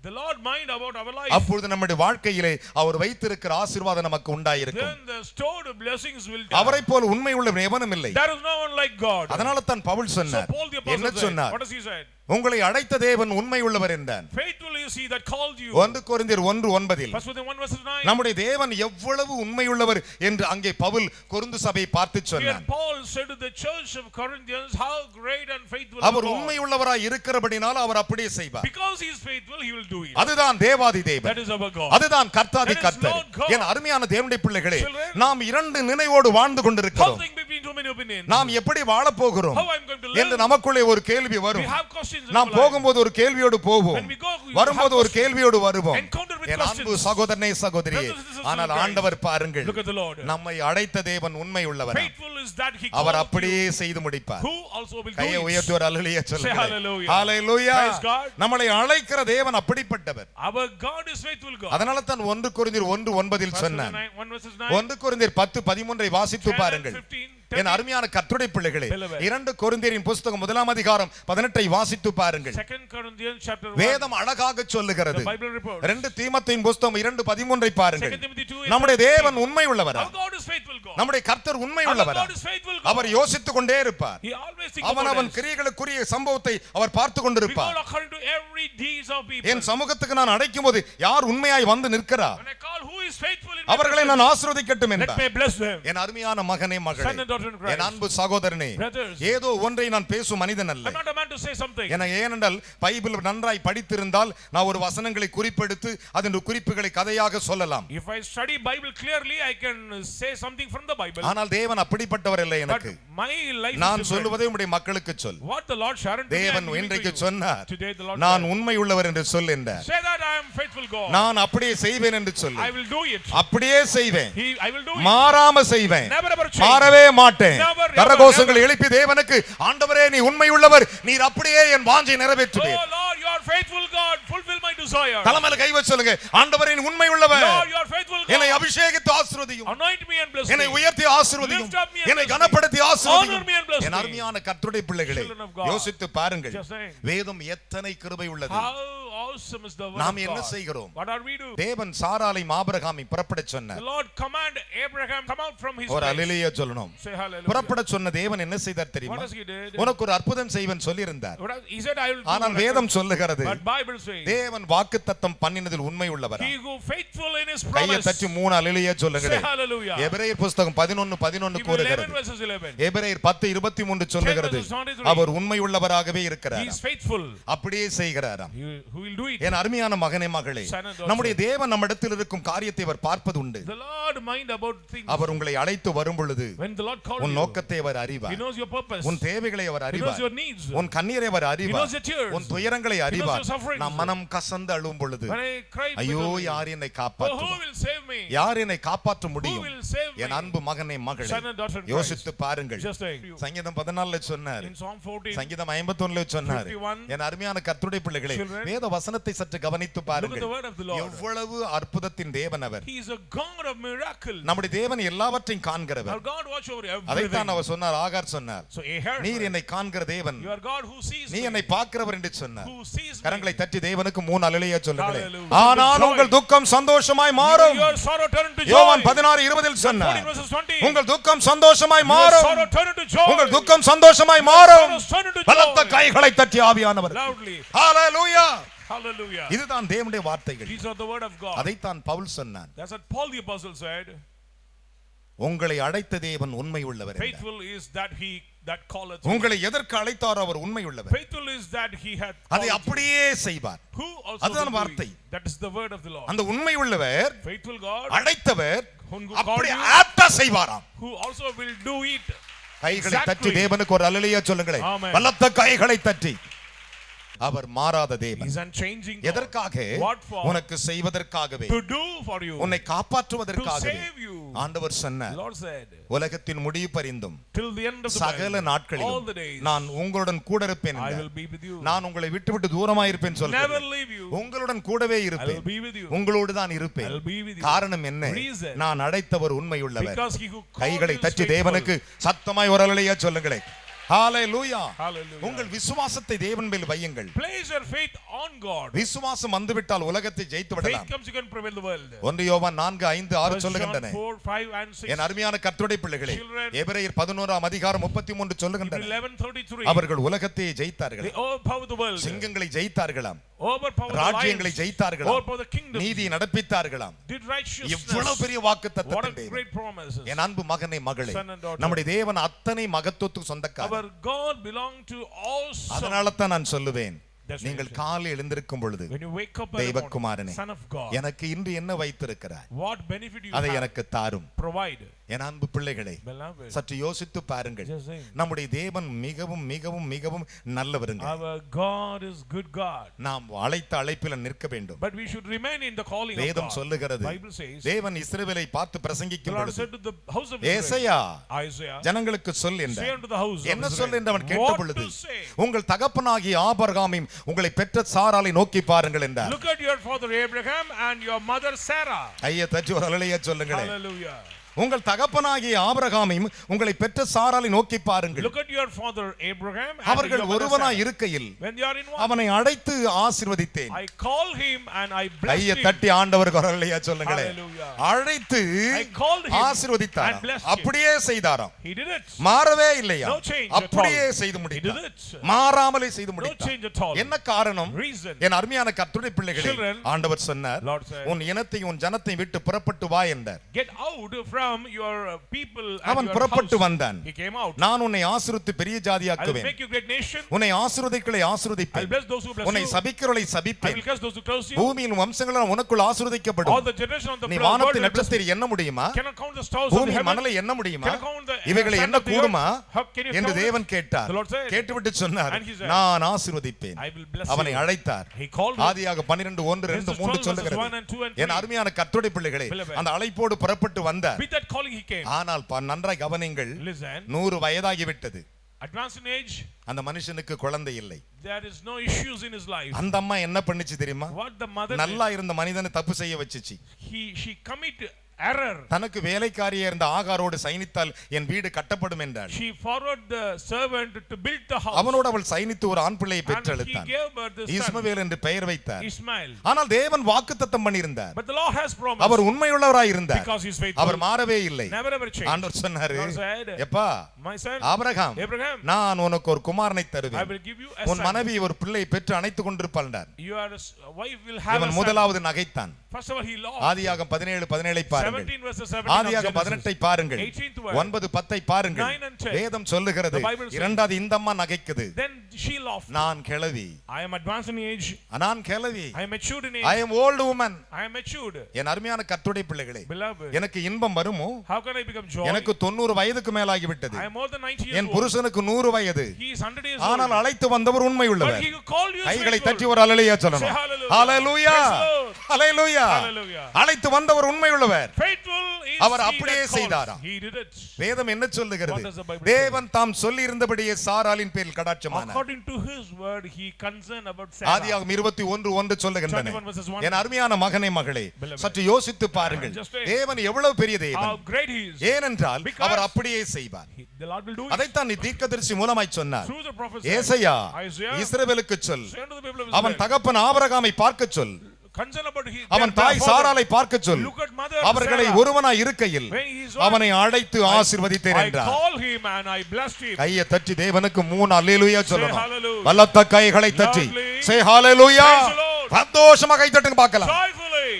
The Lord mind about our life. அப்பொழுது நம்முடைய வாழ்க்கையிலே அவர் வைத்திருக்கிற ஆசீர்வாதம் நமக்கு உண்டாயிருக்கும். Then the stored blessings will come. அவரை போல் உண்மை உள்ளவர் எவனும் இல்லை. There is no one like God. அதனால தான் பவுல் So சொன்னார், Paul the apostle என்ன said, சொன்னார்? what does he say? உங்களை அழைத்த தேவன் உண்மை உள்ளவர் என்றார். Faithful is he that called you. 1 கொரிந்தியர் 1:9 First Corinthians 1 verses 9. நம்முடைய தேவன் எவ்வளவு உண்மை உள்ளவர் என்று அங்கே பவுல் கொரிந்து சபையை பார்த்து Here சொன்னார். Paul said to the church of Corinthians, how great and faithful our God. உண்மை உள்ளவராய் இருக்கிறபடினால அவர் அப்படியே செய்வார். Because he is faithful, he will do it. அதுதான் தேவாதி தேவன். That is our God. அதுதான் கர்த்தாதி That is கர்த்தர். Lord God. என் அருமையான தேவனுடைய பிள்ளைகளே, Children, நாம் இரண்டு நினைவோடு வாழ்ந்து கொண்டிருக்கிறோம். Holding between too many opinions. நாம் எப்படி வாழப் போகிறோம் How I'm going to live. என்று நமக்குள்ளே ஒரு கேள்வி We வரும். have questions in நாம் our life. போகும்போது ஒரு கேள்வியோடு போவோம், When we go, we வரும்போது have ஒரு கேள்வியோடு வருவோம். Encounter with என் அன்பு questions. சகோதரனே சகோதரியே, Brothers and sisters, ஆனால் guys, ஆண்டவர் பாருங்கள், Look at the Lord. நம்மை அழைத்த தேவன் உண்மை உள்ளவர். Faithful is that he our called அப்படியே you. செய்து முடிப்பார். Who also will do கையை it. உயர்த்தி ஒரு அல்லேலூயா சொல்லுங்க. hallelujah. ஹalleluya. Praise God. நம்மளை அழைக்கிற தேவன் அப்படிப்பட்டவர். Our God is faithful God. அதனால தான் 1 கொரிந்தியர் 1:9 சொன்னான். 1 verses 9. 1 கொரிந்தியர் 10:13 வாசித்து 10 and பாருங்கள். 15, என் அருமையான கர்த்தருடைய பிள்ளைகளே, Beloved. 2 கொரிந்தியரின் புத்தகம் 1 அதிகாரம் 18 வாசித்து பாருங்கள். 2 Corinthians chapter 1. வேதம் அழகாக சொல்லுகிறது. The Bible reports. 2 தீமோத்தேயுவின் புத்தகம் 2:13 பாருங்கள். 2 Timothy 2. நம்முடைய தேவன் உண்மை உள்ளவர். Our God is faithful God. நம்முடைய கர்த்தர் உண்மை Our உள்ளவர். God is faithful God. அவர் யோசித்துக் கொண்டே இருப்பார். He always thinks அவன் about அவன் us. கிரியைகளுக்குரிய சம்பவத்தை அவர் பார்த்து We கொண்டிருப்பார். go according to every deeds of people. என் சமூகத்துக்கு நான் அழைக்கும் போது யார் உண்மையாய் வந்து நிற்கிறார், When I call who is faithful in அவர்களை my நான் ஆசீர்வதிக்கட்டும் presence, let என்றார். me bless them. என் அருமையான மகனே மகளே, Son and daughter in Christ. என் அன்பு சகோதரனே, Brothers. ஏதோ ஒன்றை நான் பேசும் மனிதன் அல்ல. I'm not a man to say something. ஏனென்றால் பைபிள் நன்றாய் படித்திருந்தால் நான் ஒரு வசனங்களை குறிப்பெடுத்து அதன் குறிப்புகளை கதையாக சொல்லலாம். If I study Bible clearly, I can say something from the Bible. ஆனால் தேவன் அப்படிப்பட்டவர் இல்லை But எனக்கு. My life நான் is different. சொல்லுவதை உம்முடைய மக்களுக்கு சொல். What the Lord Sharon today தேவன் I'm giving to இன்றைக்கு you. சொன்னார், Today the Lord நான் said, உண்மை உள்ளவர் என்று சொல் என்றார். say that I am faithful God. நான் அப்படியே செய்வேன் என்று சொல்லு. I will do it. அப்படியே செய்வேன், I will do it. மாறாம செய்வேன், Never ever change. மாறவே மாட்டேன். Never, never, கரகோஷங்களை never. எழுப்பி தேவனுக்கு, ஆண்டவரே நீ உண்மை உள்ளவர், நீர் அப்படியே என் வாஞ்சை நிறைவேற்றுவீர். Oh Lord, you are faithful God, fulfill my desire. தலைமையில கை வச்சு சொல்லுங்க, ஆண்டவரே நீ உண்மை உள்ளவர், Lord, you are faithful என்னை God. அபிஷேகித்து ஆசீர்வதியும், Anoint me and bless என்னை me. உயர்த்தி ஆசீர்வதியும், Lift up me and என்னை bless me. கனப்படுத்தி ஆசீர்வதியும். Honor me and bless N me. அருமையான கர்த்தருடைய பிள்ளைகளே, Children of God. யோசித்து பாருங்கள், Just saying. வேதம் எத்தனை கிருபை உள்ளது. How awesome is the word நாம் of என்ன God. செய்கிறோம்? What are we do? தேவன் சாராளை ஆபிரகாமை புறப்படச் The சொன்னார். Lord command Abraham come out from his ஒரு place. அல்லேலூயா சொல்லணும். Say hallelujah. புறப்படச் சொன்ன தேவன் என்ன செய்தார் What தெரியுமா? does he did? உனக்கு ஒரு அற்புதம் செய்வேன் சொல்லியிருந்தார். He said I will do ஆனால் miracles. வேதம் சொல்லுகிறது, But Bible says தேவன் வாக்குத்தத்தம் பண்ணினதில் உண்மை உள்ளவர். he who faithful in his கையை promise. தட்டி 3 அல்லேலூயா சொல்லுங்க. Say hallelujah. எபிரேயர் புத்தகம் 11:11 Hebrews கூறுகிறது. 11 verses 11. எபிரேயர் 10:23 சொல்லுகிறது, 10:23. அவர் உண்மை உள்ளவராகவே He இருக்கிறார், is faithful. அப்படியே செய்கிறாராம். Who will do it? என் அருமையான மகனே மகளே, Son and daughter. நம்முடைய தேவன் நம்மிடத்தில் இருக்கும் காரியத்தை அவர் பார்ப்பது உண்டு. The Lord mind about things. அவர் உங்களை அழைத்து வரும் பொழுது When the Lord called உன் you, நோக்கத்தை அவர் he அறிவார், knows your purpose. உன் தேவைகளை அவர் He knows அறிவார், your needs. உன் கண்ணீரை அவர் He அறிவார், knows your tears. உன் துயரங்களை அறிவார். your sufferings. நாம் மனம் கசந்து அழும் பொழுது, When I cried ஐயோ bitterly, யார் என்னை oh, who காப்பாற்றுவார், will save me? யார் என்னை காப்பாற்ற Who முடியும்? will save me? என் அன்பு மகனே மகளே, Son and daughter in Christ. யோசித்து பாருங்கள். Just saying. சங்கீதம் 14 சொன்னார், In Psalm 14, சங்கீதம் 51 சொன்னார். 51. என் அருமையான கர்த்தருடைய பிள்ளைகளே, Children, வேத வசனத்தை சற்று கவனித்து look at பாருங்கள். the word of the Lord. எவ்வளவு அற்புதத்தின் தேவன் அவர். He is a God of miracles. நம்முடைய தேவன் எல்லாவற்றையும் காண்கிறவர். Our God watch over அதைத்தான் everything. அவர் சொன்னார், ஆகார் சொன்னார், So Ahab, நீர் என்னை காண்கிற தேவன், you are God who sees நீ me, என்னை பார்க்கிறவர் என்று சொன்னார். who sees me. கரங்களை தட்டி தேவனுக்கு 3 அல்லேலூயா சொல்லுங்களேன். Hallelujah. ஆனால் Joy. உங்கள் துக்கம் சந்தோஷமாய் மாறும். Your sorrow turn into joy. யோவான் 16:20 சொன்னார், 14 verses 20. உங்கள் துக்கம் சந்தோஷமாய் Your மாறும். sorrow turn into joy. உங்கள் துக்கம் சந்தோஷமாய் மாறும். Sorrows turn into பலத்த joy. கைகளை தட்டி ஆவியானவர். Loudly. ஹalleluya. Hallelujah. இதுதான் தேவனுடைய வார்த்தைகள். These are the word of God. அதைத்தான் பவுல் சொன்னார், That's what Paul the apostle said. உங்களை அழைத்த தேவன் உண்மை உள்ளவர் என்றார். Faithful is that he that calleth you. உங்களை எதற்கு அழைத்தாரோ அவர் உண்மை உள்ளவர். Faithful is that he hath அதை called you. அப்படியே செய்வார். Who also அதுதான் will do வார்த்தை. it. That is the word of the Lord. அந்த உண்மை உள்ளவர், Faithful God அழைத்தவர் who அப்படி called you, ஆப்டா செய்வாராம். who also will do it. கைகளை தட்டி Exactly. தேவனுக்கு ஒரு அல்லேலூயா சொல்லுங்களேன். Amen. பலத்த கைகளை தட்டி. அவர் மாறாத தேவன். He's unchanging God. எதற்காக? What for? உனக்கு செய்வதற்காகவே, To do for you. உன்னை To காப்பாற்றுவதற்காகவே. save you. ஆண்டவர் சொன்னார், Lord said, உலகத்தின் முடிவு பரிந்தும் till the end of the சகல world, all நாட்களிலும் the days, நான் உங்களுடன் கூட இருப்பேன் I என்றார். will be with you. நான் உங்களை விட்டு தூரமாய் இருப்பேன் Never சொல்கிறேன், leave you. உங்களுடன் கூடவே I will இருப்பேன், be with you. உங்களோடு தான் இருப்பேன். I will be with you. காரணம் என்ன? Reason. நான் அழைத்தவர் உண்மை உள்ளவர். Because he who called கைகளை you is தட்டி faithful. தேவனுக்கு சத்தமாய் ஒரு அல்லேலூயா சொல்லுங்களேன். ஹalleluya. Hallelujah. உங்கள் விசுவாசத்தை தேவன் மேல் வையுங்கள். Place your faith on God. விசுவாசம் வந்துவிட்டால் உலகத்தை ஜெயித்து Faith விடலாம். comes, you can prevail the world. 1 யோவான் 4:5-6 First சொல்லுகின்றன. John 4, 5 and 6. என் அருமையான கர்த்தருடைய பிள்ளைகளே, Children, எபிரேயர் 11:33 சொல்லுகின்றன. 11:33. அவர்கள் உலகத்தை ஜெயித்தார்கள், They overpower the world. சிங்கங்களை ஜெயித்தார்களாம், Overpower the ராஜ்யங்களை lions. ஜெயித்தார்களாம், Overpower the kingdom. நீதி நடப்பித்தார்களாம். Did righteousness. எவ்வளவு பெரிய What a வாக்குத்தத்தம். great promises. என் அன்பு மகனே மகளே, Son and daughter. நம்முடைய தேவன் அத்தனை மகத்துவத்துக்கு சொந்தக்காரர். Our God belong to awesome. அதனால தான் நான் சொல்லுவேன், That's நீங்கள் right. காலை எழுந்திருக்கும் பொழுது, When you wake up in the தெய்வகுமாரனே, morning, Son of God, எனக்கு இன்று என்ன வைத்திருக்கிறார், what benefit you அதை have, எனக்கு தாரும். provide. என் அன்பு பிள்ளைகளே, Beloved, சற்று யோசித்து பாருங்கள். just saying, நம்முடைய தேவன் மிகவும் மிகவும் மிகவும் நல்லவருங்க. our God is good God. நாம் அழைத்த அழைப்பில் நிற்க வேண்டும். But we should remain in the calling of வேதம் God. சொல்லுகிறது, Bible says, தேவன் இஸ்ரவேலை பார்த்து the பிரசங்கிக்கும் Lord பொழுது, said to the house of Israel, ஏசாயா Isaiah, ஜனங்களுக்கு சொல் say என்றார். unto the house of என்ன Israel, சொல் என்று அவன் கேட்ட what பொழுது, to say? உங்கள் தகப்பனாகிய ஆபிரகாமையும் உங்களை பெற்ற சாராளை நோக்கி பாருங்கள் என்றார். Look at your father Abraham and your mother Sarah. ஐயா தட்டி ஒரு அல்லேலூயா சொல்லுங்களேன். Hallelujah. உங்கள் தகப்பனாகிய ஆபிரகாமையும் உங்களை பெற்ற சாராளை நோக்கி பாருங்கள். Look at your father Abraham and அவர்கள் your mother ஒருவனாய் Sarah. இருக்கையில் When they are in one, அவனை அழைத்து ஆசீர்வதித்தேன். I call him and I bless ஐயா him. தட்டி ஆண்டவருக்கு ஒரு அல்லேலூயா சொல்லுங்களேன். Hallelujah. அழைத்து I called him ஆசீர்வதித்தாராம், and blessed him. அப்படியே செய்தாராம், He did it. மாறவே இல்லையா, No change at all. அப்படியே செய்து He did முடித்தார், it. மாறாமலே செய்து No முடித்தார். change at all. என்ன காரணம்? Reason. என் அருமையான கர்த்தருடைய பிள்ளைகளே, Children, ஆண்டவர் சொன்னார், Lord said, உன் இனத்தை உன் ஜனத்தை விட்டு புறப்பட்டு வா என்றார். get out from from your people and அவன் your புறப்பட்டு house. வந்தான். He came out. நான் உன்னை ஆசீர்வதித்து பெரிய I will ஜாதியாக்குவேன். make you great nation. உன்னை ஆசீர்வதிக்கிறவர்களை I will ஆசீர்வதிப்பேன். bless those who bless உன்னை you. சபிக்கிறவர்களை I சபிப்பேன். will curse those who curse you. பூமியின் வம்சங்கள் உனக்குள் All ஆசீர்வதிக்கப்படும். the generation of the நீ world வானத்து will bless நட்சத்திரத்தை you. எண்ண முடியுமா? Cannot count the stars of the பூமி heaven. மணலை எண்ண முடியுமா? Cannot count the இவைகளை sand என்ன of the கூடுமா earth. How can you என்று count it? தேவன் கேட்டார். The Lord said. கேட்டுவிட்டு சொன்னார், And he said, நான் ஆசீர்வதிப்பேன். I will bless அவனை you. அழைத்தார். He called him. ஆதியாக 12:1, 2, 3 சொல்லுகிறது. 1 and 2 and 3. என் அருமையான கர்த்தருடைய பிள்ளைகளே, Beloved. அந்த அழைப்போடு புறப்பட்டு வந்தார். With that calling he came. ஆனால் நன்றாய் கவனிங்கள், Listen. 100 வயதாகிவிட்டது. Advanced in age. அந்த மனுஷனுக்கு குழந்தை இல்லை. There is no issues in his life. அந்த அம்மா என்ன பண்ணுச்சு தெரியுமா? What the mother நல்லா இருந்த மனிதனை தப்பு செய்ய வச்சுச்சு. she commit error. தனக்கு வேலைக்காரியா இருந்த ஆகாரோடு சைனித்தால் என் வீடு கட்டப்படும் என்றாள். She forwarded the servant to build the house. அவனோடு அவள் சைனித்து ஒரு ஆண் பிள்ளையை And he பெற்றெடுத்தான். gave birth the son இஸ்மவேல் என்று பெயர் வைத்தார். Ismail. ஆனால் தேவன் வாக்குத்தத்தம் பண்ணியிருந்தார். But the Lord has promised. அவர் உண்மையுள்ளவராய் இருந்தார். Because he is faithful. அவர் மாறவே இல்லை. Never ever changed. ஆண்டவர் சொன்னாரு, Lord said, எப்பா my son ஆபிரகாம், Abraham, நான் உனக்கு ஒரு குமாரனை I தருவேன். will give you a உன் son. மனைவி ஒரு பிள்ளை பெற்று அணைத்துக் கொண்டிருப்பாள். Your wife will have a இவன் son. முதலாவது நகைத்தான். First of all, he laughed. ஆதியாகமம் 17:17 பாருங்கள். 17 verses 17 of ஆதியாகமம் Genesis. 18 பாருங்கள். 18th verse. 9:10 பாருங்கள். 9 and 10. வேதம் சொல்லுகிறது, The Bible says. இரண்டாவது இந்த அம்மா நகைக்குது. Then she laughed. நான் கிழவி. I am advanced in age. நான் கிழவி. I am matured in I age. am old woman. I am matured. என் அருமையான கர்த்தருடைய பிள்ளைகளே, Beloved, எனக்கு இன்பம் வருமோ? how can I become joy? எனக்கு 90 வயதுக்கு மேலாகி விட்டது. I am more than 90 years N old. புருஷனுக்கு 100 வயது. He is 100 years ஆனால் old. அழைத்து வந்தவர் உண்மை But உள்ளவர். he called you கைகளை faithful. தட்டி ஒரு அல்லேலூயா சொல்லணும். Say hallelujah. Hallelujah. Praise the Lord. Hallelujah. Hallelujah. அழைத்து வந்தவர் உண்மை உள்ளவர். Faithful is அவர் he அப்படியே that calls. செய்தாராம். He did it. வேதம் என்ன சொல்லுகிறது? What does the Bible தேவன் தாம் சொல்லி இருந்தபடியே சாராளின் பேரில் கடாட்சமானார். According to his word, he concerned about Sarah. ஆதியாகமம் 21:1 சொல்லுகின்றன. 21 verses 1. என் அருமையான மகனே மகளே, Beloved. சற்று யோசித்து பாருங்கள். Just wait. தேவன் எவ்வளவு பெரிய How தேவன். great he is. ஏனென்றால் Because அவர் அப்படியே செய்வார். The Lord will do it. அதைத்தான் நீ தீர்க்கதரிசி மூலமாய் சொன்னார். Through the prophet ஏசாயா, Isaiah, இஸ்ரவேலுக்கு சொல், say unto the people of அவன் Israel, தகப்பன் ஆபிரகாமை பார்க்க சொல், concern about his அவன் their தாய் father. சாராளை பார்க்க சொல், Look at mother அவர்களை Sarah. ஒருவனாய் இருக்கையில் When he is அவனை அழைத்து ஆசீர்வதித்தேன் I என்றார். call him and I blessed him. கையை தட்டி தேவனுக்கு 3 அல்லேலூயா சொல்லணும். hallelujah. பலத்த கைகளை தட்டி Loudly. say hallelujah. Praise the Lord. சந்தோஷமா கை தட்டுங்க பார்க்கலாம். Joyfully.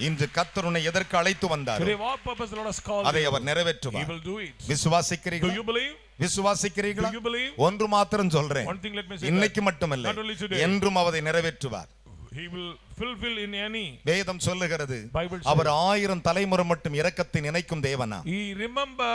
இன்று கர்த்தர் உன்னை எதற்கு அழைத்து வந்தார்? Today what purpose the Lord has called அதை you? அவர் He நிறைவேற்றுவார். will do it. Do விசுவாசிக்கிறீர்களா? you believe? விசுவாசிக்கிறீர்களா? Do you believe? ஒன்று மாத்திரம் சொல்றேன், One thing let me say இன்னைக்கு that. மட்டுமல்ல, Not only today. என்றும் அவரை நிறைவேற்றுவார். He will fulfill in any. வேதம் சொல்லுகிறது, Bible says. அவர் 1000 தலைமுறை மட்டும் இரக்கத்தை நினைக்கும் தேவனா. He remember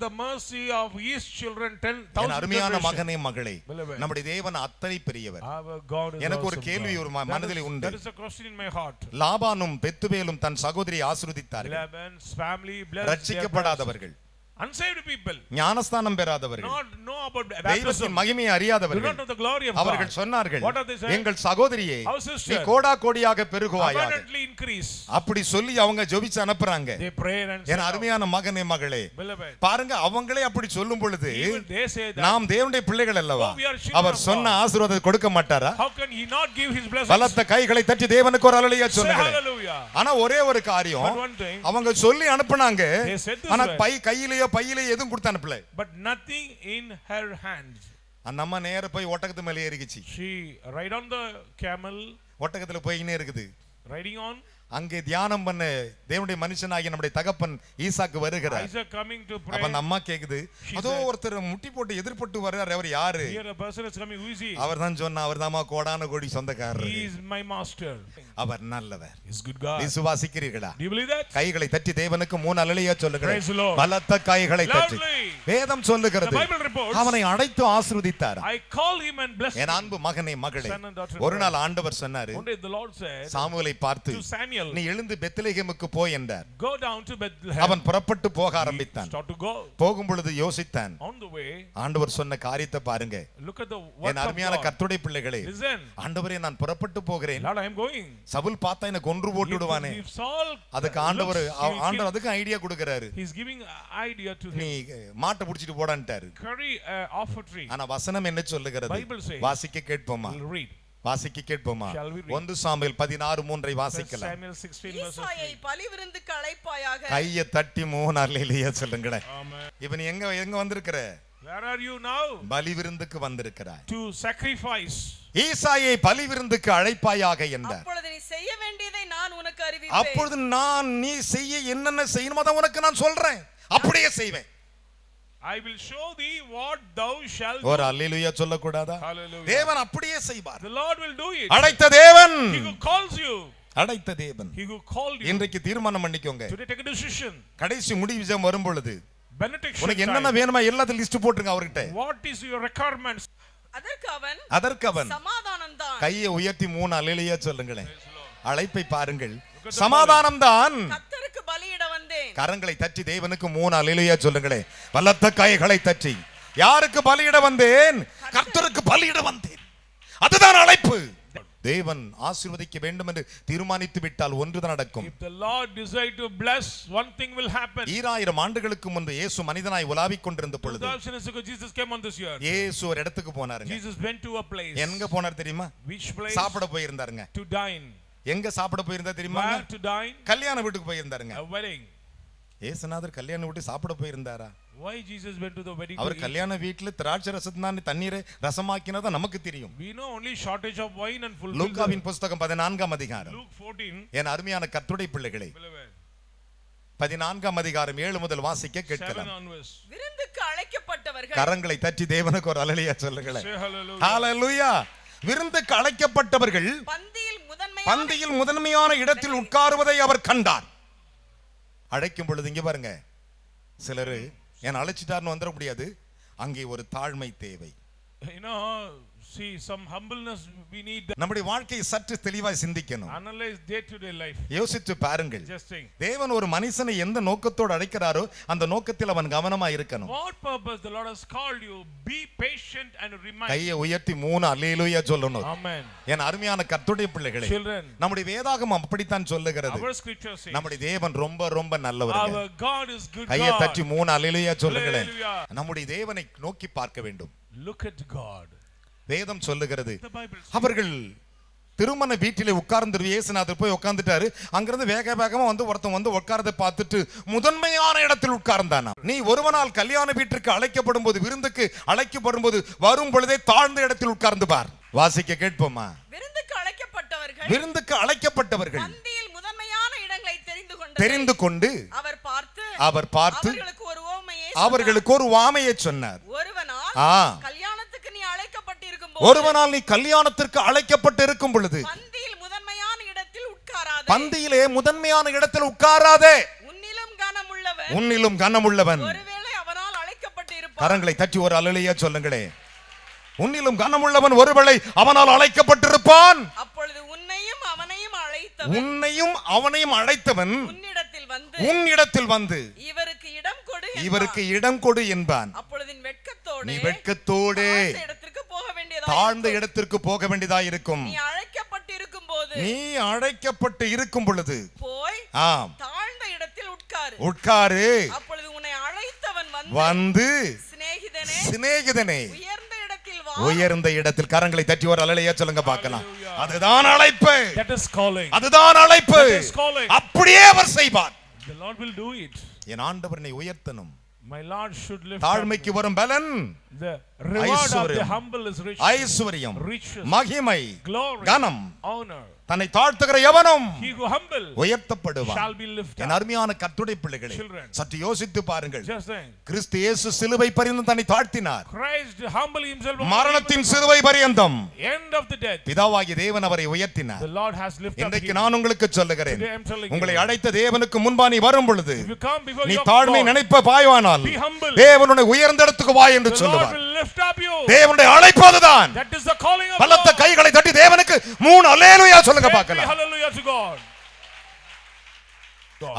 the mercy of his children என் 10,000 அருமையான generations. மகனே மகளே, Beloved. நம்முடைய தேவன் அத்தனை பெரியவர். Our God is எனக்கு ஒரு awesome கேள்வி God. ஒரு மனதிலே உண்டு. That is a question in my heart. லாபானும் பெத்துவேலும் தன் சகோதரியை ஆசீர்வதித்தார்கள். Laban's family blessed their brothers. ரட்சிக்கப்படாதவர்கள், unsaved people, ஞானஸ்தானம் பெறாதவர்கள், not know about தெய்வத்தின் baptism, மகிமையை do not அறியாதவர்கள், know the glory of அவர்கள் God. சொன்னார்கள், What are they saying? எங்கள் சகோதரியே Our sister, நீ கோடா கோடியாக பெருகுவாயாக. abundantly increase. அப்படி சொல்லி அவங்க ஜெபிச்சு அனுப்புறாங்க. They pray and N say, அருமையான மகனே மகளே, beloved, பாருங்க அவங்களே அப்படி சொல்லும் பொழுது even they say that, நாம் தேவனுடைய பிள்ளைகள் அல்லவா? Oh, we are children our of சொன்ன God. ஆசீர்வாதத்தை கொடுக்க மாட்டாரா? how can he not give his blessings? பலத்த கைகளை தட்டி தேவனுக்கு ஒரு அல்லேலூயா Say சொல்லுங்க. hallelujah. ஆனா ஒரே ஒரு காரியம், But one thing, அவங்க சொல்லி அனுப்புனாங்க, they said this ஆனா way, கையிலேயோ எதுவும் கொடுத்து அனுப்பல. but nothing in her hands. அந்த அம்மா நேர போய் ஒட்டகத்து மேலே ஏறிக்கிச்சு. She ride on the camel, ஒட்டகத்துல போயினே இருக்குது. riding on. அங்கே தியானம் பண்ண தேவனுடைய மனுஷனாகிய நம்முடைய தகப்பன் ஈசாக்கு வருகிறார். Isaac coming to pray. அப்ப அந்த அம்மா கேக்குது, She அதோ said, ஒருத்தர் முட்டி போட்டு எதிர்பட்டு வர்றார், அவர் யாரு? here a person is coming. Who is he? அவர் தான் சொன்னா, அவர் தாமா கோடான கோடி He சொந்தக்காரர். is my master. அவர் நல்லவர். He's good God. விசுவாசிக்கிறீர்களா? Do you believe that? கைகளை தட்டி தேவனுக்கு 3 அல்லேலூயா சொல்லுங்க. Praise the Lord. பலத்த கைகளை தட்டி. Loudly. வேதம் சொல்லுகிறது, The Bible reports, அவனை அழைத்து ஆசீர்வதித்தார். I call him and bless N him. அன்பு மகனே மகளே, Son and daughter. ஒரு நாள் ஆண்டவர் சொன்னாரு, One day the Lord said சாமுவேலை பார்த்து, to Samuel, நீ எழுந்து பெத்லெகேமுக்கு போய் என்றார். go down to Bethlehem. அவன் புறப்பட்டு போக He ஆரம்பித்தான். start to go. போகும் பொழுது யோசித்தான். On the way, ஆண்டவர் சொன்ன காரியத்தை பாருங்க. look at the work N of அருமையான God. கர்த்தருடைய பிள்ளைகளே, Listen, ஆண்டவரே நான் புறப்பட்டு போகிறேன். Lord, I am going. Saul பார்த்தா எனக்கு கொன்று போட்டு விடுவானே. If Saul அதுக்கு ஆண்டவர் looks, he will kill. ஆண்டவர் அதுக்கு ஐடியா கொடுக்கறாரு. He's giving idea to நீ him. மாட்டை புடிச்சிட்டு போடான்ட்டாரு. Carry off a tree. ஆனா வசனம் என்ன சொல்லுகிறது? Bible says, வாசிக்க கேட்போமா? We'll read. வாசிக்க கேட்போமா? Shall we read? 1 Samuel 16:3 First வாசிக்கலாம். Samuel 16 verses ஈசாயை 3. பலிவிருந்துக்கு அழைப்பாயாக. கையை தட்டி 3 அல்லேலூயா சொல்லுங்களேன். Amen. இப்ப நீ எங்க வந்திருக்கிற? Where are you now? பலி விருந்துக்கு வந்திருக்கிறாய். To sacrifice. ஈசாயை பலி விருந்துக்கு அழைப்பாயாக என்றார். அப்பொழுது நீ செய்ய வேண்டியதை நான் உனக்கு அறிவிப்பேன். அழைப்பேன். அப்பொழுது நான் நீ செய்ய என்னென்ன செய்யணுமோ அதை உனக்கு நான் சொல்றேன், அப்படியே செய்வேன். I will show thee what thou shalt do. ஒரு அல்லேலூயா சொல்லக்கூடாதா? Hallelujah. தேவன் அப்படியே செய்வார். The Lord will do it. அழைத்த தேவன், He who calls you, அழைத்த தேவன். He who called you. இன்றைக்கு தீர்மானம் பண்ணிக்கோங்க. Today take a decision. கடைசி முடிவு வரும் பொழுது Benediction உனக்கு என்னென்ன time. வேணுமா எல்லாத்தையும் லிஸ்ட் போட்டுருங்க அவர்கிட்ட. What is your requirements? அதற்கு அவன் சமாதானம் தான். கையை உயர்த்தி 3 அல்லேலூயா சொல்லுங்களேன். அழைப்பை பாருங்கள். சமாதானம் தான். கர்த்தருக்கு பலியிட வந்தேன். கரங்களை தட்டி தேவனுக்கு 3 அல்லேலூயா சொல்லுங்களேன். பலத்த கைகளை தட்டி. யாருக்கு பலியிட வந்தேன்? கர்த்தருக்கு பலியிட வந்தேன். அதுதான் அழைப்பு. தேவன் ஆசீர்வதிக்க வேண்டும் என்று தீர்மானித்து விட்டால் ஒன்றுதான் நடக்கும். If the Lord decide to bless, one thing will happen. 2000 ஆண்டுகளுக்கு முன்பு இயேசு மனிதனாய் உலாவிக் கொண்டிருந்த பொழுது 2000 years ago Jesus came on this earth. இயேசு ஒரு இடத்துக்கு போனாருங்க. Jesus went to a place. எங்க போனார் தெரியுமா? Which place? சாப்பிட போயிருந்தாருங்க. To dine. எங்க சாப்பிட போயிருந்தா தெரியுமா? Where to dine? கல்யாண வீட்டுக்கு போயிருந்தாருங்க. A wedding. இயேசுநாதர் கல்யாண வீட்டுக்கு சாப்பிட போயிருந்தாரா? Why Jesus went to the wedding? அவர் கல்யாண வீட்டுல திராட்சை ரசத்தினால தண்ணீரை ரசமாக்கினதா நமக்கு தெரியும். We know only shortage of wine and full. லூக்காவின் புத்தகம் 14ஆம் அதிகாரம். Luke 14. என் அருமையான கர்த்தருடைய பிள்ளைகளே, Beloved. 14ஆம் அதிகாரம் 7 முதல் வாசிக்க கேட்கலாம். 7 onwards. விருந்துக்கு அழைக்கப்பட்டவர்கள். கரங்களை தட்டி தேவனுக்கு ஒரு அல்லேலூயா சொல்லுங்களேன். Say hallelujah. ஹalleluya. விருந்துக்கு அழைக்கப்பட்டவர்கள் பந்தியில் முதன்மையான இடத்தில் உட்காருவதை அவர் கண்டார். அழைக்கும் பொழுது இங்க பாருங்க, சிலரு என்ன அழைச்சிட்டார்னு வந்துட முடியாது. அங்கே ஒரு தாழ்மை தேவை. You know, see some humbleness we need. நம்முடைய வாழ்க்கையை சற்று தெளிவாய் சிந்திக்கணும். Analyze day to day life. யோசித்து பாருங்கள். Just think. தேவன் ஒரு மனுஷனை எந்த நோக்கத்தோடு அழைக்கிறாரோ அந்த நோக்கத்தில் அவன் கவனமா இருக்கணும். What purpose the Lord has called you, be patient and remind. கையை உயர்த்தி 3 அல்லேலூயா சொல்லணும். Amen. என் அருமையான கர்த்தருடைய பிள்ளைகளே, Children, நம்முடைய வேதாகமம் அப்படித்தான் சொல்லுகிறது. our scripture says நம்முடைய தேவன் ரொம்ப ரொம்ப நல்லவருங்க. our God is good கையை God. தட்டி 3 அல்லேலூயா சொல்லுங்களேன். Hallelujah. நம்முடைய தேவனை நோக்கி பார்க்க வேண்டும். Look at God. வேதம் சொல்லுகிறது, The Bible says அவர்கள் திருமண வீட்டிலே உட்கார்ந்து இயேசுநாதர் போய் உட்கார்ந்துட்டாரு. அங்கிருந்து வேக வேகமா வந்து ஒருத்தன் வந்து உட்கார்ந்து பார்த்துட்டு முதன்மையான இடத்தில் உட்கார்ந்தானா. நீ ஒருவனால் கல்யாண வீட்டிற்கு அழைக்கப்படும் போது, விருந்துக்கு அழைக்கப்படும் போது வரும் பொழுதே தாழ்ந்த இடத்தில் உட்கார்ந்து பார். வாசிக்க கேட்போமா? விருந்துக்கு அழைக்கப்பட்டவர்கள் விருந்துக்கு அழைக்கப்பட்டவர்கள் பந்தியில் முதன்மையான இடங்களை தெரிந்து கொண்டு அவர் பார்த்து அவர்களுக்கு ஒரு உவமையை சொன்னார். ஒருவனால் நீ கல்யாணத்திற்கு அழைக்கப்பட்டு இருக்கும் பொழுது பந்தியிலே முதன்மையான இடத்தில் உட்காராதே. உன்னிலும் கனமுள்ளவன். கரங்களை தட்டி ஒரு அல்லேலூயா சொல்லுங்களே. உன்னிலும் கனமுள்ளவன் ஒருவேளை அவனால் அழைக்கப்பட்டிருப்பான். உன்னையும் அவனையும் அழைத்தவன் உன்னிடத்தில் வந்து இவருக்கு இடம் கொடு என்பான். நீ வெட்கத்தோடு தாழ்ந்த இடத்திற்கு போக வேண்டியதா இருக்கும். நீ அழைக்கப்பட்டு இருக்கும் பொழுது உட்காரு. வந்து சிநேகிதனே உயர்ந்த இடத்தில். கரங்களை தட்டி ஒரு அல்லேலூயா சொல்லுங்க பார்க்கலாம். அதுதான் அழைப்பு. அதுதான் அழைப்பு. அப்படியே அவர் செய்வார். The Lord will do it. என் ஆண்டவர் என்னை உயர்த்தணும். My Lord should lift தாழ்மைக்கு வரும் பலன். The reward of the humble is riches. ஐஸ்வரியம், riches, மகிமை, glory, கனம், honor. தன்னை தாழ்த்துகிற எவனும் He who humble உயர்த்தப்படுவான். shall be lifted. என் அருமையான கர்த்தருடைய பிள்ளைகளே, Children, சற்று யோசித்து பாருங்கள். just think. கிறிஸ்து இயேசு சிலுவை பரியந்தம் தன்னை தாழ்த்தினார். Christ humbled himself. மரணத்தின் சிலுவை பரியந்தம் end of the death. பிதாவாகிய தேவன் அவரை உயர்த்தினார். The Lord has lifted him. இன்றைக்கு நான் உங்களுக்கு சொல்லுகிறேன், Today I am telling you. உங்களை அழைத்த தேவனுக்கு முன்பா நீ வரும் பொழுது If you come before நீ your தாழ்மை God, நினைப்ப பாய்வானால் be humble. தேவன் உன்னை உயர்ந்த இடத்துக்கு வா என்று The Lord சொல்லுவார். will lift up you. தேவனுடைய அழைப்பு அதுதான். That is the calling of பலத்த God. கைகளை தட்டி தேவனுக்கு 3 அல்லேலூயா சொல்லுங்க பார்க்கலாம். Hallelujah to God.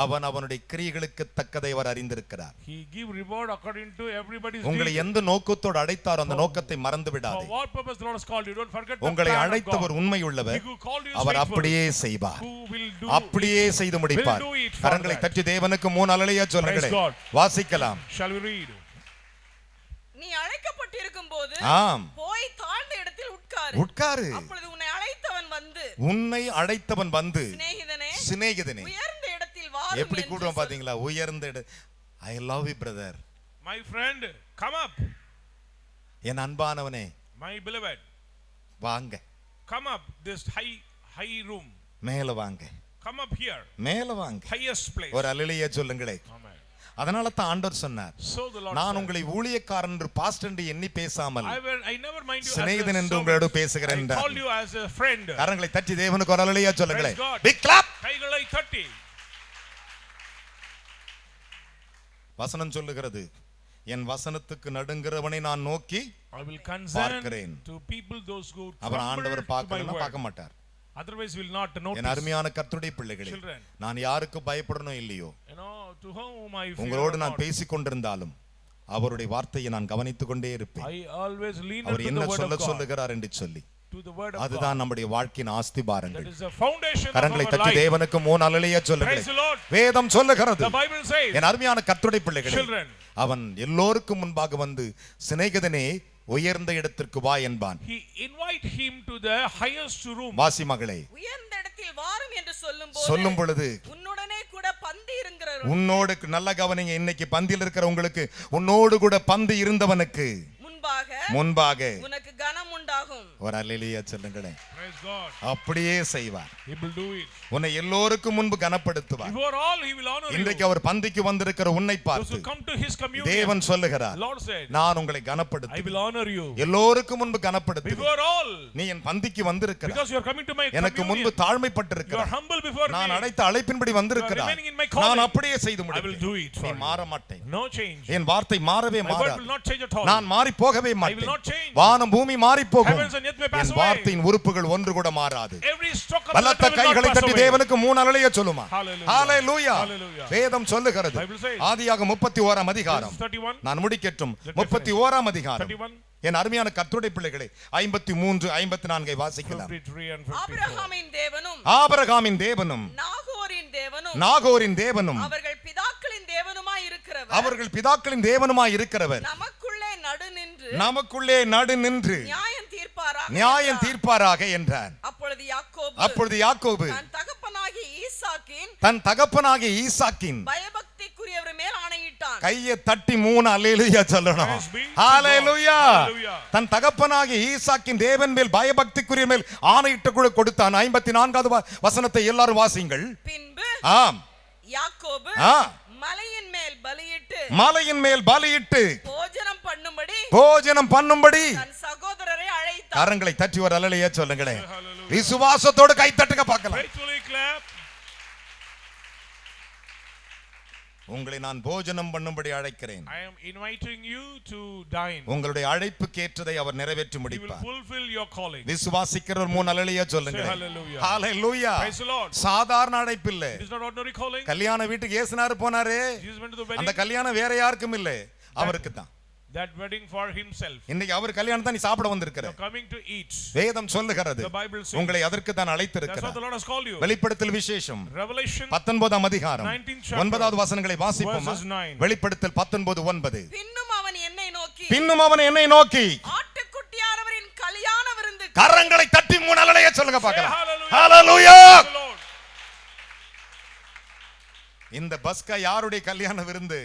அவன் அவனுடைய கிரியைகளுக்கு தக்கதை அவர் அறிந்திருக்கிறார். He give reward according to everybody's உங்களை deed. எந்த நோக்கத்தோடு அழைத்தாரோ அந்த நோக்கத்தை மறந்து For விடாதே. what purpose the Lord has called you, don't forget the உங்களை plan of அழைத்தவர் God. உண்மையுள்ளவர். He who called you is our faithful. அப்படியே செய்வார். Who will do அப்படியே செய்து முடிப்பார். will do it for கரங்களை that. தட்டி தேவனுக்கு 3 அல்லேலூயா சொல்லுங்களே. Praise God. வாசிக்கலாம். Shall we read? நீ அழைக்கப்பட்டிருக்கும் போது ஆம், போய் தாழ்ந்த இடத்தில் உட்காரு. உட்காரு. அப்பொழுது உன்னை அழைத்தவன் வந்து உன்னை அழைத்தவன் வந்து சிநேகிதனே உயர்ந்த இடத்தில் வாரும். எப்படி கூடுவோம் பாத்தீங்களா? உயர்ந்த இட. I love you brother. My friend, come up. N அன்பானவனே, My beloved, வாங்க. come up this high room. மேல வாங்க. Come up here. மேல வாங்க. Highest place. ஒரு அல்லேலூயா சொல்லுங்களே. Amen. அதனால தான் ஆண்டவர் சொன்னார், So the Lord நான் said, உங்களை ஊழியக்காரன் என்று பாஸ்டர் என்று எண்ணி பேசாமல் I never mind you as சிநேகிதன் a என்று servant. உங்களோடு பேசுகிறேன் I என்றார். call you as a friend. கரங்களை தட்டி தேவனுக்கு ஒரு அல்லேலூயா சொல்லுங்களே. Praise God. Big clap. கைகளை தட்டி. வசனம் சொல்லுகிறது, என் வசனத்துக்கு நடுங்கிறவனை நான் நோக்கி I will concern பார்க்கிறேன். to people those who our tremble ஆண்டவர் to my பார்க்கலன்னா word. பார்க்க மாட்டார். Otherwise will not N notice. அருமையான கர்த்தருடைய பிள்ளைகளே, Children. நான் யாருக்கு பயப்படணும் இல்லையோ, You know, to whom I fear உங்களோடு or நான் not. பேசிக் கொண்டிருந்தாலும் அவருடைய வார்த்தையை நான் கவனித்துக் கொண்டே இருப்பேன். I always lean our into என்ன the word சொல்ல of God. சொல்லுகிறார் என்று சொல்லி. To the word of God. அதுதான் நம்முடைய வாழ்க்கையின் That ஆஸ்திபாரங்கள். is the foundation of கரங்களை our தட்டி life. தேவனுக்கு மூணு அல்லேலூயா Praise சொல்லுங்கள். the Lord. வேதம் சொல்லுகிறது, The Bible says, என் அருமையான கர்த்தருடைய பிள்ளைகளே, children, அவன் எல்லோருக்கும் முன்பாக வந்து சிநேகிதனே உயர்ந்த இடத்திற்கு வா என்பான். he invite him to the highest room. வாசி மகளே, உயர்ந்த இடத்தில் வாரும் என்று சொல்லும் பொழுது உன்னுடனே கூட பந்தி இருக்கிற உன்னோடு நல்ல கவனிங்க, இன்னைக்கு பந்தியில் இருக்கிற உங்களுக்கு, உன்னோடு கூட பந்து இருந்தவனுக்கு முன்பாக உனக்கு கனம் உண்டாகும். ஒரு அல்லேலூயா சொல்லுங்களேன். Praise God. அப்படியே செய்வார். He will do it. உன்னை எல்லோருக்கும் முன்பு கனப்படுத்துவார். Before all he will honor you. இன்றைக்கு அவர் பந்திக்கு வந்திருக்கிற உன்னை Those பார்த்து who come to his communion. தேவன் சொல்லுகிறார், Lord said, நான் உங்களை I கனப்படுத்துவேன். will honor you. எல்லோருக்கும் முன்பு கனப்படுத்துவேன். Before all. நீ என் பந்திக்கு வந்திருக்கிறாய். Because you are coming to my எனக்கு முன்பு communion. தாழ்மைப்பட்டிருக்கிறாய். You are humble before me. நான் அழைத்த அழைப்பின்படி வந்திருக்கிறாய். remaining in my calling. நான் அப்படியே செய்து I will do முடிப்பேன். it for நீ you. மாற மாட்டேன். No change. என் வார்த்தை மாறவே My word will மாறாது. not change at all. நான் மாறி போகவே I will மாட்டேன். not change. வானம் பூமி மாறி போகும். Heavens and earth may pass N away. வார்த்தையின் உறுப்புகள் ஒன்று கூட மாறாது. Every stroke of the பலத்த letter will கைகளை not pass தட்டி away. தேவனுக்கு மூணு அல்லேலூயா சொல்லுமா. Hallelujah. ஹalleluya. Hallelujah. வேதம் சொல்லுகிறது, Bible says, ஆதியாகமம் 31 அதிகாரம், Genesis 31. நான் முடிக்கட்டும், Let me 31 அதிகாரம். 31. என் அருமையான கர்த்தருடைய பிள்ளைகளே, 53 54 வாசிக்கலாம். 53 and 54. ஆபிரகாமின் தேவனும் ஆபிரகாமின் தேவனும் நாகோரின் தேவனும் நாகோரின் தேவனும் அவர்கள் பிதாக்களின் தேவனுமாய் இருக்கிறவர் அவர்கள் பிதாக்களின் தேவனுமாய் இருக்கிறவர் நமக்குள்ளே நடு நின்று நமக்குள்ளே நடு நின்று நியாயம் தீர்ப்பாராக நியாயம் என்றார். தீர்ப்பாராக என்றார். அப்பொழுது யாக்கோபு தன் தன் தகப்பனாகிய ஈசாக்கின் பயபக்திக்குரியவர் மேல் ஆணையிட்டான். கையை தட்டி மூணு அல்லேலூயா சொல்லணும். Praise be to God. Hallelujah. Hallelujah. தன் தகப்பனாகிய ஈசாக்கின் தேவன் மேல் பயபக்திக்குரிய மேல் ஆணையிட்டு கூட கொடுத்தான். 54வது வசனத்தை எல்லாரும் வாசிங்கள். பின்பு ஆம், யாக்கோபு ஆ, மலையின் மேல் பலியிட்டு மலையின் மேல் பலியிட்டு போஜனம் பண்ணும்படி தன் சகோதரரை அழைத்தார். கரங்களை தட்டி ஒரு அல்லேலூயா சொல்லுங்களேன். Hallelujah. விசுவாசத்தோடு கை தட்டுங்க பார்க்கலாம். Faithfully clap. உங்களை நான் போஜனம் பண்ணும்படி அழைக்கிறேன். I am inviting you to dine. உங்களுடைய அழைப்புக்கு ஏற்றதை அவர் நிறைவேற்றி He will முடிப்பார். fulfill your calling. விசுவாசிக்கிறவர் மூணு அல்லேலூயா சொல்லுங்க. Say hallelujah. Hallelujah. Praise the Lord. சாதாரண அழைப்பு இல்ல. It is not ordinary calling. கல்யாண வீட்டுக்கு ஏசுனாரு போனாரு, Jesus went to the அந்த wedding. கல்யாணம் வேற யாருக்கும் இல்ல, அவருக்கு தான். That wedding for himself. இன்னைக்கு அவர் கல்யாணம் தான் நீ சாப்பிட வந்திருக்கிற. You're coming to eat. வேதம் சொல்லுகிறது, The Bible says. உங்களை அதற்கு தான் That's what அழைத்திருக்கிறார். the Lord has called you. வெளிப்படுத்தல் விசேஷம் Revelation 19ஆம் அதிகாரம் 19th chapter. 9வது வசனங்களை வாசிப்போமா? Verses 9. வெளிப்படுத்தல் 19:9. பின்னும் அவன் என்னை நோக்கி பின்னும் அவன் என்னை நோக்கி ஆட்டுக்குட்டியானவரின் கல்யாண விருந்துக்கு கரங்களை தட்டி மூணு அல்லேலூயா சொல்லுங்க பார்க்கலாம். hallelujah. Hallelujah. Praise the Lord. இந்த பஸ்கா யாருடைய கல்யாண விருந்து?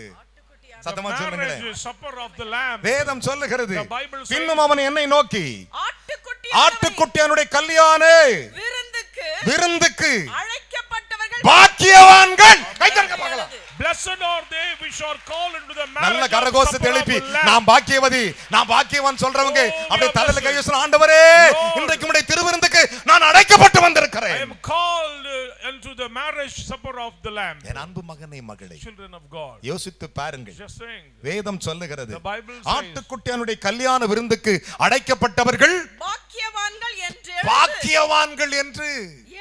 சத்தமா The சொல்லுங்க. marriage supper of the Lamb. வேதம் சொல்லுகிறது, The Bible says. பின்னும் அவன் என்னை நோக்கி ஆட்டுக்குட்டியானவரின் ஆட்டுக்குட்டியானுடைய கல்யாண விருந்துக்கு அழைக்கப்பட்டவர்கள் பாக்கியவான்கள். கை தட்டுங்க பார்க்கலாம். Blessed are they which are called into the நல்ல marriage கரகோஷத்தை supper of எழுப்பி the Lamb. நான் பாக்கியவதி, நான் பாக்கியவான் சொல்றவங்க Oh, அப்படியே we are தலையில கை blessed. வச்சு, ஆண்டவரே Lord. இன்றைக்கு உம்முடைய திருவிருந்துக்கு நான் அழைக்கப்பட்டு I வந்திருக்கிறேன். am called into the marriage supper of the Lamb. என் அன்பு மகனே மகளே, Children of God. யோசித்து பாருங்கள். Just saying. வேதம் சொல்லுகிறது, The Bible says. ஆட்டுக்குட்டியானுடைய கல்யாண விருந்துக்கு அழைக்கப்பட்டவர்கள் பாக்கியவான்கள் என்று பாக்கியவான்கள் என்று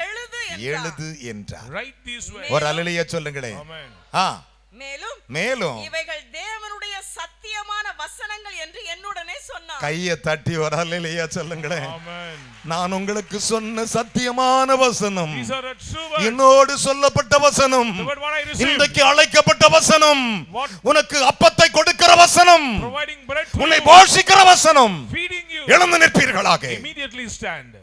எழுது எழுது என்றார். Write these words. ஒரு அல்லேலூயா சொல்லுங்களேன். Amen. மேலும் இவைகள் தேவனுடைய சத்தியமான வசனங்கள் என்று என்னுடனே சொன்னார். கையை தட்டி ஒரு அல்லேலூயா சொல்லுங்களேன். Amen. நான் உங்களுக்கு சொன்ன சத்தியமான வசனம், These are the true words. என்னோடு சொல்லப்பட்ட வசனம், The word what I received. இன்றைக்கு அழைக்கப்பட்ட வசனம், What? உனக்கு அப்பத்தை கொடுக்கிற வசனம், Providing bread to உன்னை you. போஷிக்கிற வசனம். Feeding you. எழுந்து நிற்பீர்களாக. Immediately stand.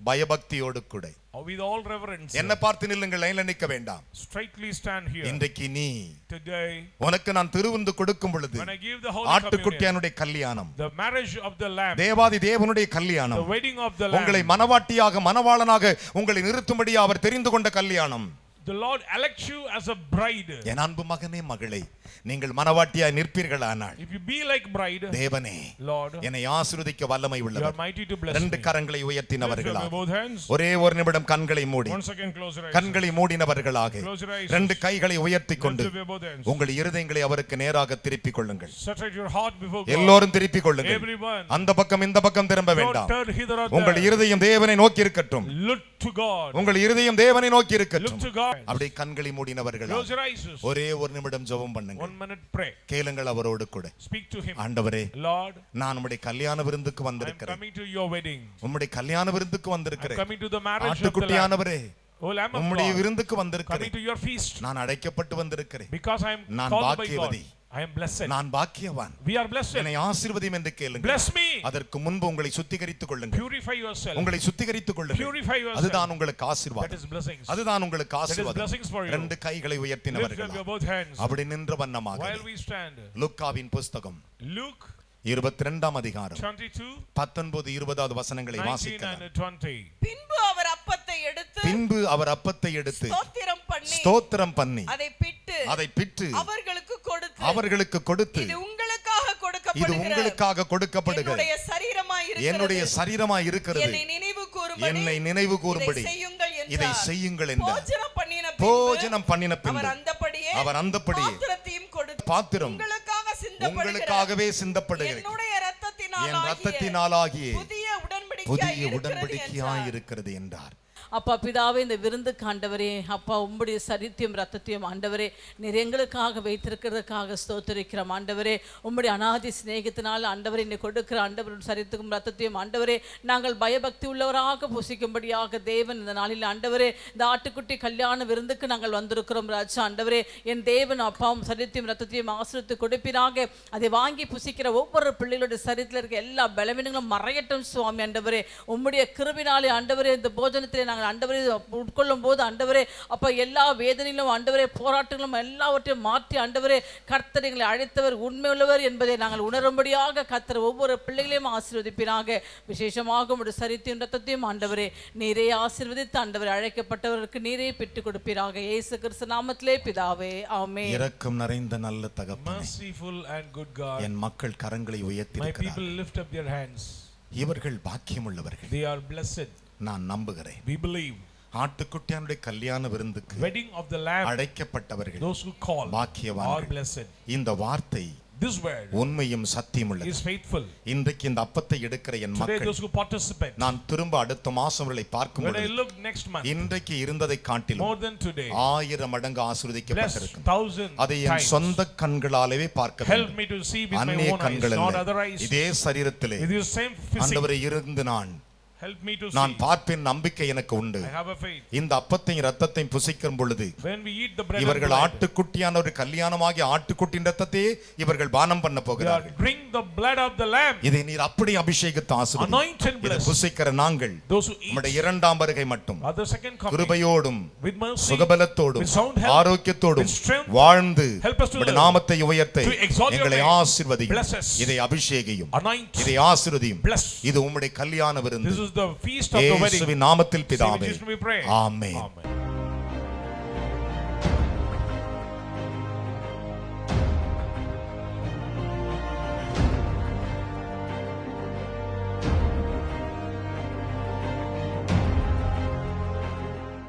பயபக்தியோடு கூட With all reverence. என்ன பார்த்து நில்லுங்கள், லைன்ல நிற்க வேண்டாம். Straightly stand here. இன்றைக்கு நீ Today. உனக்கு நான் திருவிருந்து கொடுக்கும் பொழுது When I give the holy communion. ஆட்டுக்குட்டியானுடைய கல்யாணம், The marriage of the Lamb. தேவாதி தேவனுடைய The கல்யாணம், wedding of the Lamb. உங்களை மனவாட்டியாக மனவாளனாக உங்களை நிறுத்தும்படி அவர் தெரிந்து கொண்ட கல்யாணம். the Lord elect you as a bride. என் அன்பு மகனே மகளே, நீங்கள் மனவாட்டியாய் நிற்பீர்களானால் If you be like bride, தேவனே Lord, என்னை ஆசீர்வதிக்க வல்லமை you are உள்ளவர். mighty to bless ரெண்டு me. கரங்களை Lift உயர்த்தினவர்களாக up both hands. ஒரே ஒரு நிமிடம் கண்களை மூடி One second, close your eyes. கண்களை மூடினவர்களாக Close your eyes. ரெண்டு கைகளை உயர்த்தி கொண்டு Lift up both hands. உங்கள் இருதயங்களை அவருக்கு நேராக திருப்பிக் கொள்ளுங்கள். Saturate your heart before God. எல்லோரும் திருப்பிக் கொள்ளுங்கள். Everyone. அந்த பக்கம் இந்த பக்கம் திரும்ப Don't வேண்டாம். turn hither or உங்கள் there. இருதயம் தேவனை நோக்கி இருக்கட்டும். Look to God. உங்கள் இருதயம் தேவனை நோக்கி Look இருக்கட்டும். to God. அப்படி கண்களை மூடினவர்களாக Close your eyes. ஒரே ஒரு நிமிடம் ஜெபம் பண்ணுங்க. 1 minute pray. கேளுங்கள் அவரோடு கூட. Speak to him. ஆண்டவரே, Lord, நான் உம்முடைய கல்யாண விருந்துக்கு I am வந்திருக்கிறேன். coming to your wedding. உம்முடைய கல்யாண விருந்துக்கு I am வந்திருக்கிறேன். coming to the marriage of the Lamb. ஆட்டுக்குட்டியானவரே, Oh Lamb of உம்முடைய God, விருந்துக்கு coming வந்திருக்கிறேன். to your feast. நான் அழைக்கப்பட்டு வந்திருக்கிறேன். Because I am நான் called by God. பாக்கியவதி. I am blessed. நான் பாக்கியவான். We are blessed. என்னை ஆசீர்வதியும் என்று கேளுங்கள். Bless me. அதற்கு முன்பு உங்களை சுத்திகரித்துக் கொள்ளுங்கள். Purify yourself. உங்களை சுத்திகரித்துக் கொள்ளுங்கள். Purify yourself. அதுதான் உங்களுக்கு That ஆசீர்வாதம். is blessings. அதுதான் உங்களுக்கு That is ஆசீர்வாதம். blessings for you. ரெண்டு கைகளை Lift உயர்த்தினவர்கள் up your both hands. அப்படி நின்ற வண்ணமாக While we stand. லூக்காவின் புஸ்தகம் Luke 22 அதிகாரம் 22, 19 20 வசனங்களை 19 வாசிக்கலாம். and 20. பின்பு அவர் அப்பத்தை எடுத்து பின்பு அவர் அப்பத்தை எடுத்து ஸ்தோத்திரம் பண்ணி அதை பிட்டு அவர்களுக்கு கொடுத்து அவர்களுக்கு கொடுத்து இது உங்களுக்காக இது கொடுக்கப்படுகிற உங்களுக்காக கொடுக்கப்படுகிற என்னுடைய சரீரமாய் என்னுடைய இருக்கிறது. சரீரமாய் இருக்கிறது. என்னை நினைவு கூறும்படி என்னை நினைவு கூறும்படி இதை செய்யுங்கள் என்றார். போஜனம் பண்ணின பின்பு அவர் அந்தப்படியே பாத்திரம் உங்களுக்காகவே சிந்தப்படுகிற என் இரத்தத்தினாலாகிய புதிய உடன்படிக்கையாய் இருக்கிறது என்றார். அப்பா பிதாவே, இந்த விருந்துக்கு ஆண்டவரே, அப்பா உம்முடைய சரித்தியம் ரத்தத்தையும் ஆண்டவரே நீர் எங்களுக்காக வைத்திருக்கிறதுக்காக ஸ்தோத்திரிக்கிறோம் ஆண்டவரே. உம்முடைய அநாதி சிநேகத்தினால் ஆண்டவரே நீ கொடுக்கிற ஆண்டவரும் சரித்துக்கும் ரத்தத்தையும் ஆண்டவரே நாங்கள் பயபக்தி உள்ளவராக புசிக்கும்படியாக தேவன் இந்த நாளில் ஆண்டவரே இந்த ஆட்டுக்குட்டி கல்யாண விருந்துக்கு நாங்கள் வந்திருக்கிறோம் ராஜா. ஆண்டவரே என் தேவன் அப்பாவும் சரித்தியம் ரத்தத்தையும் ஆசிரியத்து கொடுப்பினாக அதை வாங்கி புசிக்கிற ஒவ்வொரு பிள்ளைகளுடைய சரித்தில் இருக்க எல்லா பலவீனங்களும் மறையட்டும் சுவாமி. ஆண்டவரே உம்முடைய கிருபினாலே ஆண்டவரே இந்த போஜனத்திலே நாங்கள் ஆண்டவரே உட்கொள்ளும் போது ஆண்டவரே அப்ப எல்லா வேதனையிலும் ஆண்டவரே போராட்டங்களும் எல்லாவற்றையும் மாற்றி ஆண்டவரே கர்த்தர் எங்களை அழைத்தவர் உண்மையுள்ளவர் என்பதை நாங்கள் உணரும்படியாக கர்த்தர் ஒவ்வொரு பிள்ளைகளையும் ஆசீர்வதிப்பினாக. விசேஷமாக உடைய சரித்தியும் ரத்தத்தையும் ஆண்டவரே நீரே ஆசீர்வதித்து ஆண்டவரே அழைக்கப்பட்டவருக்கு நீரே பெற்றுக் கொடுப்பீராக. இயேசு கிறிஸ்து நாமத்திலே பிதாவே, ஆமென். இரக்கம் நிறைந்த நல்ல தகப்பனே, Merciful and good God, என் மக்கள் கரங்களை உயர்த்தி my இருக்கிறார்கள். people lift up their hands. இவர்கள் பாக்கியமுள்ளவர்கள். They are blessed. நான் நம்புகிறேன். We believe. ஆட்டுக்குட்டியானுடைய கல்யாண விருந்துக்கு Wedding of the Lamb, அழைக்கப்பட்டவர்கள் those who call are பாக்கியவான்கள். blessed. இந்த வார்த்தை This word உண்மையும் சத்தியமுள்ளது. is faithful. இன்றைக்கு இந்த அப்பத்தை எடுக்கிற என் Today மக்கள் those who participate, நான் திரும்ப அடுத்த மாசம் அவர்களை பார்க்கும் when I பொழுது look next month, இன்றைக்கு இருந்ததை காட்டிலும் more than today, 1000 மடங்கு bless ஆசீர்வதிக்கப்பட்டிருக்கும். 1,000 அதை என் times. சொந்த கண்களாலே பார்க்க Help வேண்டும். me to see with my அந்நிய own eyes, கண்கள் not அல்ல. other eyes. இதே சரீரத்திலே With your same physique, ஆண்டவரை இருந்து நான் help me to நான் see. பார்ப்பேன், நம்பிக்கை எனக்கு உண்டு. I have a faith. இந்த அப்பத்தையும் இரத்தத்தையும் புசிக்கும் பொழுது When we eat the bread and இவர்கள் blood, ஆட்டுக்குட்டியான ஒரு கல்யாணமாகி ஆட்டுக்குட்டின் இரத்தத்தையே இவர்கள் பானம் பண்ண they are போகிறார்கள். drink the blood of the Lamb, இதை நீர் அப்படி அபிஷேகித்து ஆசீர்வதி. anointed இதை bless. புசிக்கிற நாங்கள் Those who eat நம்முடைய இரண்டாம் வருகை மட்டும் at the second coming, கிருபையோடும் with mercy, சுகபலத்தோடும் with sound health, ஆரோக்கியத்தோடும் with strength, வாழ்ந்து help us to உம்முடைய live, நாமத்தை உயர்த்த to exalt your எங்களை name, ஆசீர்வதியும். bless us, இதை அபிஷேகியும், anoint, இதை ஆசீர்வதியும். bless. இது உம்முடைய கல்யாண விருந்து. This is the feast of the wedding. இயேசுவின் நாமத்தில் In பிதாவே, Jesus' name we pray. Amen. Amen.